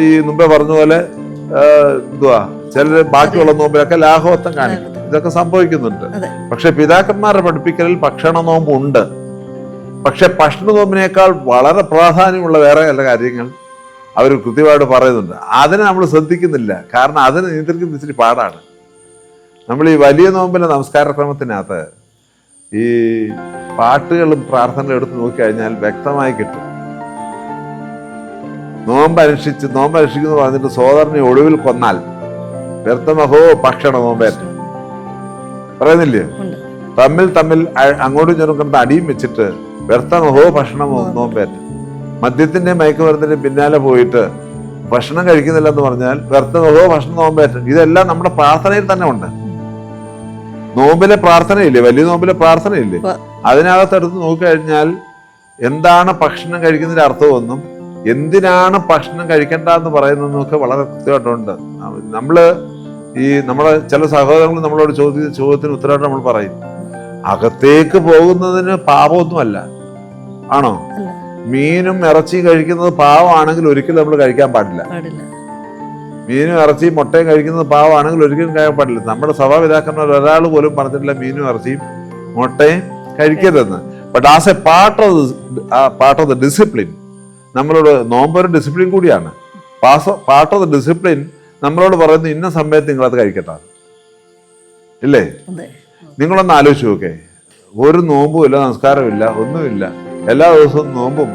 ഈ മുമ്പേ പറഞ്ഞ പോലെ ചിലർ ബാക്കിയുള്ള നോമ്പിലൊക്കെ ലാഘവത്വം കാണിക്കും. ഇതൊക്കെ സംഭവിക്കുന്നുണ്ട്. പക്ഷെ പിതാക്കന്മാരുടെ പഠിപ്പിക്കലിൽ ഭക്ഷണ നോമ്പുണ്ട്. പക്ഷെ ഭക്ഷണ നോമ്പിനേക്കാൾ വളരെ പ്രാധാന്യമുള്ള വേറെ ചില കാര്യങ്ങൾ അവർ കൃത്യമായിട്ട് പറയുന്നുണ്ട്. അതിനെ നമ്മൾ ശ്രദ്ധിക്കുന്നില്ല. കാരണം അതിനെ നിയന്ത്രിക്കുന്ന ഇച്ചിരി പാടാണ്. നമ്മൾ ഈ വലിയ നോമ്പിലെ നമസ്കാരക്രമത്തിനകത്ത് ഈ പാട്ടുകളും പ്രാർത്ഥനകളും എടുത്ത് നോക്കിക്കഴിഞ്ഞാൽ വ്യക്തമായി കിട്ടും. നോമ്പനുഷ്ഠിക്കുന്നു പറഞ്ഞിട്ട് സോദരനെ ഒടുവിൽ കൊന്നാൽ വ്യർത്ഥമഹോ ഭക്ഷണ നോമ്പേറ്റ് പറയുന്നില്ലേ? തമ്മിൽ അങ്ങോട്ടും ഇങ്ങോട്ടും അടിയും വെച്ചിട്ട് വ്യർത്ഥമഹോ ഭക്ഷണം നോമ്പേറ്റ്. മദ്യത്തിന്റെയും മയക്കുമരുന്നിന്റെയും പിന്നാലെ പോയിട്ട് ഭക്ഷണം കഴിക്കുന്നില്ല എന്ന് പറഞ്ഞാൽ വ്യർത്ഥമഹോ ഭക്ഷണം നോമ്പേറ്റ്. ഇതെല്ലാം നമ്മുടെ പ്രാർത്ഥനയിൽ തന്നെ ഉണ്ട്. നോമ്പിലെ പ്രാർത്ഥനയില്ലേ, വലിയ നോമ്പിലെ പ്രാർത്ഥനയില്ലേ, അതിനകത്തെടുത്ത് നോക്കിക്കഴിഞ്ഞാൽ എന്താണ് ഭക്ഷണം കഴിക്കുന്നതിന്റെ അർത്ഥമെന്നും എന്തിനാണ് ഭക്ഷണം കഴിക്കേണ്ടെന്ന് പറയുന്നതെന്നൊക്കെ വളരെ കൃത്യമായിട്ടുണ്ട്. നമ്മുടെ ചില സഹോദരങ്ങൾ നമ്മളോട് ചോദ്യത്തിന് ഉത്തരവായിട്ട് നമ്മൾ പറയും, അകത്തേക്ക് പോകുന്നതിന് പാപമൊന്നുമല്ല. ആണോ? മീനും ഇറച്ചിയും കഴിക്കുന്നത് പാവമാണെങ്കിൽ ഒരിക്കലും നമ്മൾ കഴിക്കാൻ പാടില്ല. മീനും ഇറച്ചിയും മുട്ടയും കഴിക്കുന്നത് പാവമാണെങ്കിൽ ഒരിക്കലും കഴിക്കാൻ പാടില്ല. നമ്മുടെ സഭാപിതാക്കന്മാർ ഒരാൾ പോലും പറഞ്ഞിട്ടില്ല മീനും ഇറച്ചിയും മുട്ടയും കഴിക്കരുതെന്ന്. But as a part of the discipline, നമ്മളോട് നോമ്പൊരു ഡിസിപ്ലിൻ കൂടിയാണ്. പാർട്ട് ഓഫ് ദ ഡിസിപ്ലിൻ നമ്മളോട് പറയുന്നത് ഇന്ന സമയത്ത് നിങ്ങളത് കഴിക്കട്ടെ ഇല്ലേ? നിങ്ങളൊന്ന് ആലോചിച്ച് നോക്കേ, ഒരു നോമ്പും ഇല്ല, നമസ്കാരമില്ല, ഒന്നുമില്ല, എല്ലാ ദിവസവും നോമ്പും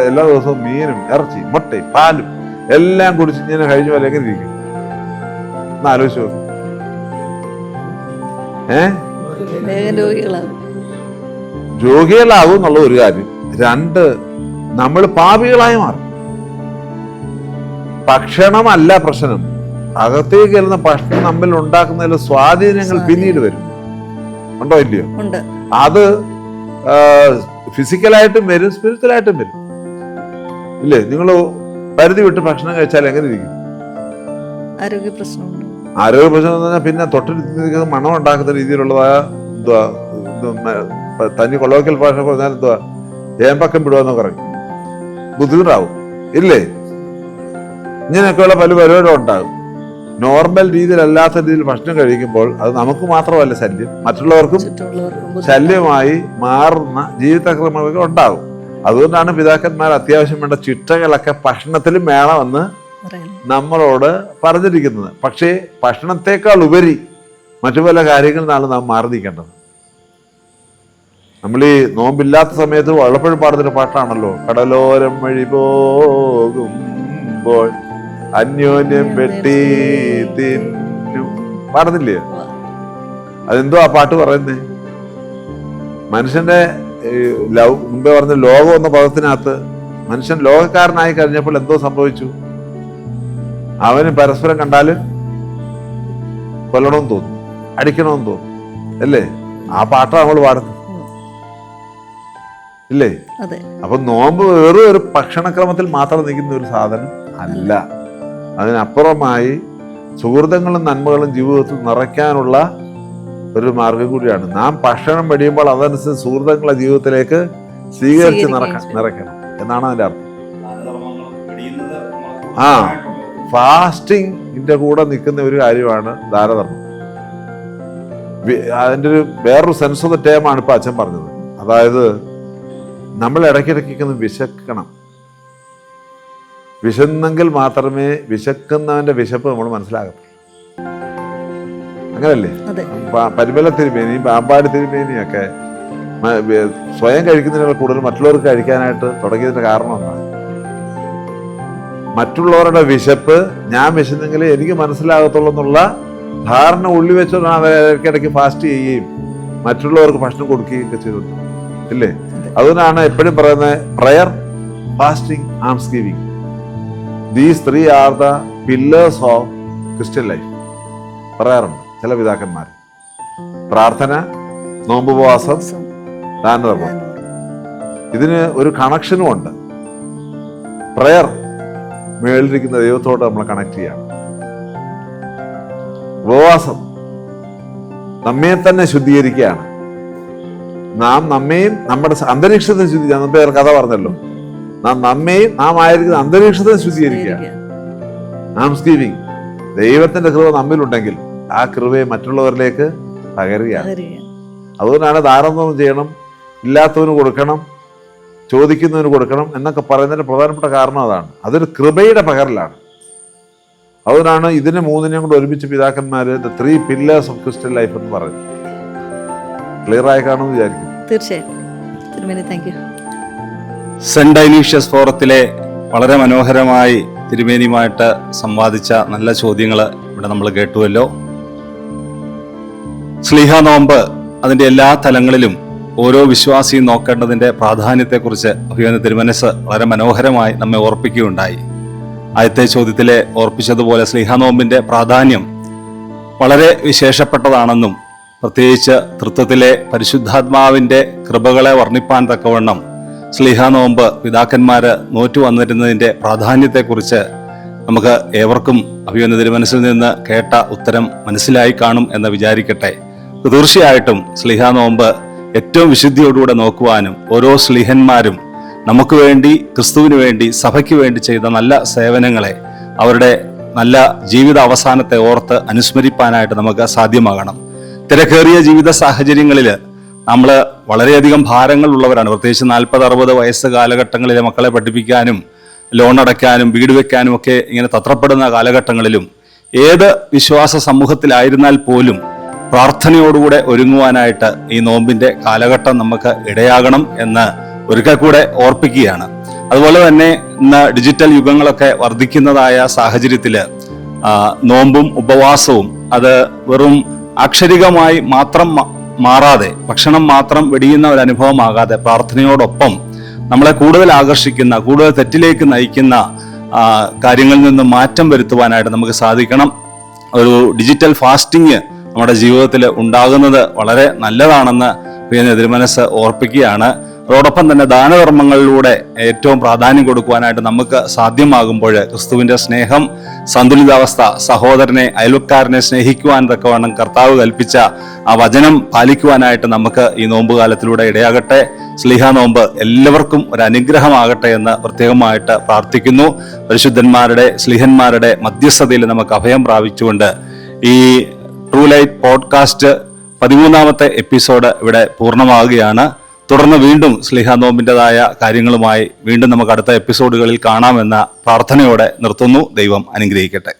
എല്ലാ ദിവസവും മീനും ഇറച്ചി മുട്ടയും പാലും എല്ലാം കുടിച്ച് ഇങ്ങനെ കഴിഞ്ഞ പോലെ എങ്ങനെ ഇരിക്കും? ഒന്ന് ആലോചിച്ച് നോക്കും. രോഗികളാകും എന്നുള്ള ഒരു കാര്യം. 2, നമ്മൾ പാപികളായി മാറും. ഭക്ഷണമല്ല പ്രശ്നം, അകത്തേക്ക് വരുന്ന ഭക്ഷണം നമ്മിൽ ഉണ്ടാക്കുന്നതിൽ സ്വാധീനങ്ങൾ പിന്നീട് വരും. ഉണ്ടോ ഇല്ലയോ? അത് ഫിസിക്കലായിട്ടും വരും, സ്പിരിച്വലായിട്ടും വരും. ഇല്ലേ? നിങ്ങൾ പരിധി വിട്ട് ഭക്ഷണം കഴിച്ചാൽ എങ്ങനെ ഇരിക്കും? ആരോഗ്യ പ്രശ്നം എന്ന് പറഞ്ഞാൽ പിന്നെ തൊട്ടിരിക്കുന്ന മണം ഉണ്ടാക്കുന്ന രീതിയിലുള്ളതായ തനി കൊളോക്കൽ ഭാഷ പറഞ്ഞാൽ ഏമ്പക്കം വിടുക പറയും. ബുദ്ധിമുട്ടാവും ഇല്ലേ? ഇങ്ങനെയൊക്കെയുള്ള പല പരിപാടികളും ഉണ്ടാകും. നോർമൽ രീതിയിലല്ലാത്ത രീതിയിൽ ഭക്ഷണം കഴിക്കുമ്പോൾ അത് നമുക്ക് മാത്രമല്ല ശല്യം, മറ്റുള്ളവർക്കും ശല്യമായി മാറുന്ന ജീവിതക്രമങ്ങളൊക്കെ ഉണ്ടാകും. അതുകൊണ്ടാണ് പിതാക്കന്മാർ അത്യാവശ്യം വേണ്ട ചിട്ടകളൊക്കെ ഭക്ഷണത്തിലും വേണമെന്ന് നമ്മളോട് പറഞ്ഞിരിക്കുന്നത്. പക്ഷേ ഭക്ഷണത്തെക്കാൾ ഉപരി മറ്റു പല കാര്യങ്ങളിലാണ് നാം മാറി നിൽക്കേണ്ടത്. നമ്മൾ ഈ നോമ്പില്ലാത്ത സമയത്ത് വള്ളപ്പഴും പാടുന്നൊരു പാട്ടാണല്ലോ, കടലോരം വഴി പോകുമ്പോൾ അന്യോന്യം വെട്ടി തിന്നു പാടുന്നില്ലേ? അതെന്തോ ആ പാട്ട് പറയുന്നേ? മനുഷ്യന്റെ മുമ്പേ പറഞ്ഞ ലോകം എന്ന പദത്തിനകത്ത് മനുഷ്യൻ ലോകക്കാരനായി കഴിഞ്ഞപ്പോൾ എന്തോ സംഭവിച്ചു? അവന് പരസ്പരം കണ്ടാല് കൊല്ലണമെന്ന് തോന്നും, അടിക്കണമെന്ന് തോന്നും അല്ലേ? ആ പാട്ടാണ് നമ്മൾ പാടുന്നത് ഇല്ലേ? അപ്പൊ നോമ്പ് വെറും ഒരു ഭക്ഷണക്രമത്തിൽ മാത്രം നിൽക്കുന്ന ഒരു സാധനം അല്ല. അതിനപ്പുറമായി സുഹൃത്തുക്കളും നന്മകളും ജീവിതത്തിൽ നിറയ്ക്കാനുള്ള ഒരു മാർഗം കൂടിയാണ്. നാം ഭക്ഷണം വെടിയുമ്പോൾ അതനുസരിച്ച് സുഹൃത്തുക്കളെ ജീവിതത്തിലേക്ക് സ്വീകരിച്ച് നിറയ്ക്കണം എന്നാണ് അതിന്റെ അർത്ഥം. ഫാസ്റ്റിംഗിന്റെ കൂടെ നിൽക്കുന്ന ഒരു കാര്യമാണ് ദാനധർമ്മം. അതിൻ്റെ ഒരു വേറൊരു സെൻസ് ഓഫ് ദ ടേമാണ് ഇപ്പൊ അച്ഛൻ പറഞ്ഞത്. അതായത് നമ്മൾ ഇടയ്ക്കിടയ്ക്ക് വിശക്കണം. വിശന്നെങ്കിൽ മാത്രമേ വിശക്കുന്നവന്റെ വിശപ്പ് നമ്മൾ മനസ്സിലാകത്തുള്ളൂ. അങ്ങനല്ലേ? പരിമല തിരുമേനിയും പാമ്പാടി തിരുമേനിയൊക്കെ സ്വയം കഴിക്കുന്നതിനേക്കാൾ കൂടുതൽ മറ്റുള്ളവർക്ക് കഴിക്കാനായിട്ട് തുടങ്ങിയതിന്റെ കാരണം എന്താണ്? മറ്റുള്ളവരുടെ വിശപ്പ് ഞാൻ വിശന്നെങ്കിലേ എനിക്ക് മനസ്സിലാകത്തുള്ളൂ എന്നുള്ള ധാരണ ഉള്ളി വെച്ചുകൊണ്ടാണ് അവർ ഇടയ്ക്കിടയ്ക്ക് ഫാസ്റ്റ് ചെയ്യുകയും മറ്റുള്ളവർക്ക് ഭക്ഷണം കൊടുക്കുകയും ഒക്കെ ചെയ്തിട്ടുണ്ട്, ഇല്ലേ? അതുകൊണ്ടാണ് എപ്പോഴും പറയുന്നത് prayer, fasting, alms giving. These 3 are the pillars of Christian life. പറയാറുണ്ട് ചില പിതാക്കന്മാർ. പ്രാർത്ഥന, നോമ്പുപവാസം, ദാനധർമ്മം. ഇതിന് ഒരു കണക്ഷനും ഉണ്ട്. പ്രയർ മേളിരിക്കുന്ന ദൈവത്തോട് നമ്മൾ കണക്ട് ചെയ്യണം. ഉപവാസം നമ്മെ തന്നെ ശുദ്ധീകരിക്കുകയാണ്. നാം നമ്മെയും നമ്മുടെ അന്തരീക്ഷത്തെ ശുദ്ധീകരിക്കുക. നമ്മുടെ കഥ പറഞ്ഞല്ലോ, നാം ആയിരിക്കുന്ന അന്തരീക്ഷത്തെ ശുദ്ധീകരിക്കുക. Arms giving. ദൈവത്തിന്റെ കൃപ നമ്മിലുണ്ടെങ്കിൽ ആ കൃപയെ മറ്റുള്ളവരിലേക്ക് പകരുകയാണ്. അതുകൊണ്ടാണ് ദാനധർമ്മം ചെയ്യണം, ഇല്ലാത്തവന് കൊടുക്കണം, ചോദിക്കുന്നവന് കൊടുക്കണം എന്നൊക്കെ പറയുന്നതിന്റെ പ്രധാനപ്പെട്ട കാരണം അതാണ്. അതൊരു കൃപയുടെ പകരലാണ്. അതുകൊണ്ടാണ് ഇതിനെ 3 കൂടെ ഒരുമിച്ച് പിതാക്കന്മാര് the 3 pillars of Christian life എന്ന് പറയുന്നത്. ക്ലിയർ ആയി കാണുമെന്ന് വിചാരിക്കുന്നു. തീർച്ചയായും. തിരുമേനി, താങ്ക് യു. സെന്റ് ഡൈനീഷ്യസ് ഫോറത്തിലെ വളരെ മനോഹരമായി തിരുമേനിയുമായിട്ട് സംവാദിച്ച നല്ല ചോദ്യങ്ങൾ ഇവിടെ നമ്മൾ കേട്ടുവല്ലോ. സ്ലീഹ നോമ്പ് അതിൻ്റെ എല്ലാ തലങ്ങളിലും ഓരോ വിശ്വാസിയും നോക്കേണ്ടതിൻ്റെ പ്രാധാന്യത്തെക്കുറിച്ച് അഭിമന്യ തിരുമനസ് വളരെ മനോഹരമായി നമ്മെ ഓർപ്പിക്കുകയുണ്ടായി. ആദ്യത്തെ ചോദ്യത്തിലെ ഓർപ്പിച്ചതുപോലെ സ്ലീഹ നോമ്പിൻ്റെ പ്രാധാന്യം വളരെ വിശേഷപ്പെട്ടതാണെന്നും പ്രത്യേകിച്ച് തൃത്വത്തിലെ പരിശുദ്ധാത്മാവിൻ്റെ കൃപകളെ വർണ്ണിപ്പാൻ തക്കവണ്ണം സ്ലീഹ നോമ്പ് പിതാക്കന്മാര് നോറ്റു വന്നിരുന്നതിൻ്റെ പ്രാധാന്യത്തെക്കുറിച്ച് നമുക്ക് ഏവർക്കും അഭിമന്യ തിരുമനസിൽ നിന്ന് കേട്ട ഉത്തരം മനസ്സിലായി കാണും എന്ന് വിചാരിക്കട്ടെ. തീർച്ചയായിട്ടും സ്ലീഹ നോമ്പ് ഏറ്റവും വിശുദ്ധിയോടുകൂടെ നോക്കുവാനും ഓരോ സ്ലീഹന്മാരും നമുക്ക് വേണ്ടി, ക്രിസ്തുവിന് വേണ്ടി, സഭയ്ക്ക് വേണ്ടി ചെയ്ത നല്ല സേവനങ്ങളെ, അവരുടെ നല്ല ജീവിത അവസാനത്തെ ഓർത്ത് അനുസ്മരിപ്പാനായിട്ട് നമുക്ക് സാധ്യമാകണം. തിരക്കേറിയ ജീവിത സാഹചര്യങ്ങളിൽ നമ്മൾ വളരെയധികം ഭാരങ്ങൾ ഉള്ളവരാണ്. പ്രത്യേകിച്ച് 40-60 വയസ്സ് കാലഘട്ടങ്ങളിലെ മക്കളെ പഠിപ്പിക്കാനും ലോൺ അടയ്ക്കാനും വീട് വെക്കാനും ഒക്കെ ഇങ്ങനെ തത്രപ്പെടുന്ന കാലഘട്ടങ്ങളിലും ഏത് വിശ്വാസ സമൂഹത്തിലായിരുന്നാൽ പോലും പ്രാർത്ഥനയോടുകൂടെ ഒരുങ്ങുവാനായിട്ട് ഈ നോമ്പിന്റെ കാലഘട്ടം നമുക്ക് ഇടയാകണം എന്ന് ഒരിക്കൽ കൂടെ ഓർപ്പിക്കുകയാണ്. അതുപോലെ തന്നെ ഇന്ന് ഡിജിറ്റൽ യുഗങ്ങളൊക്കെ വർദ്ധിക്കുന്നതായ സാഹചര്യത്തിൽ നോമ്പും ഉപവാസവും അത് വെറും അക്ഷരികമായി മാത്രം മാറാതെ, ഭക്ഷണം മാത്രം വെടിയുന്ന ഒരു അനുഭവമാകാതെ പ്രാർത്ഥനയോടൊപ്പം നമ്മളെ കൂടുതൽ ആകർഷിക്കുന്ന, കൂടുതൽ തെറ്റിലേക്ക് നയിക്കുന്ന കാര്യങ്ങളിൽ നിന്ന് മാറ്റം വരുത്തുവാനായിട്ട് നമുക്ക് സാധിക്കണം. ഒരു ഡിജിറ്റൽ ഫാസ്റ്റിംഗ് നമ്മുടെ ജീവിതത്തിൽ ഉണ്ടാകുന്നത് വളരെ നല്ലതാണെന്ന് തിരുമനസ് ഓർപ്പിക്കുകയാണ്. അതോടൊപ്പം തന്നെ ദാനധർമ്മങ്ങളിലൂടെ ഏറ്റവും പ്രാധാന്യം കൊടുക്കുവാനായിട്ട് നമുക്ക് സാധ്യമാകുമ്പോൾ ക്രിസ്തുവിന്റെ സ്നേഹം, സന്തുലിതാവസ്ഥ, സഹോദരനെ, അയൽവക്കാരനെ സ്നേഹിക്കുവാൻ തക്കവണ്ണം കർത്താവ് കൽപ്പിച്ച ആ വചനം പാലിക്കുവാനായിട്ട് നമുക്ക് ഈ നോമ്പുകാലത്തിലൂടെ ഇടയാകട്ടെ. സ്ലീഹ നോമ്പ് എല്ലാവർക്കും ഒരു അനുഗ്രഹമാകട്ടെ എന്ന് പ്രത്യേകമായിട്ട് പ്രാർത്ഥിക്കുന്നു. പരിശുദ്ധന്മാരുടെ, സ്ലീഹന്മാരുടെ മധ്യസ്ഥതയിൽ നമുക്ക് അഭയം പ്രാപിച്ചുകൊണ്ട് ഈ ട്രൂ ലൈറ്റ് പോഡ്കാസ്റ്റ് 13ാമത്തെ എപ്പിസോഡ് ഇവിടെ പൂർണ്ണമാവുകയാണ്. തുടർന്ന് വീണ്ടും സ്ലീഹ നോമ്പിൻ്റെതായ കാര്യങ്ങളുമായി വീണ്ടും നമുക്ക് അടുത്ത എപ്പിസോഡുകളിൽ കാണാമെന്ന പ്രാർത്ഥനയോടെ നിർത്തുന്നു. ദൈവം അനുഗ്രഹിക്കട്ടെ.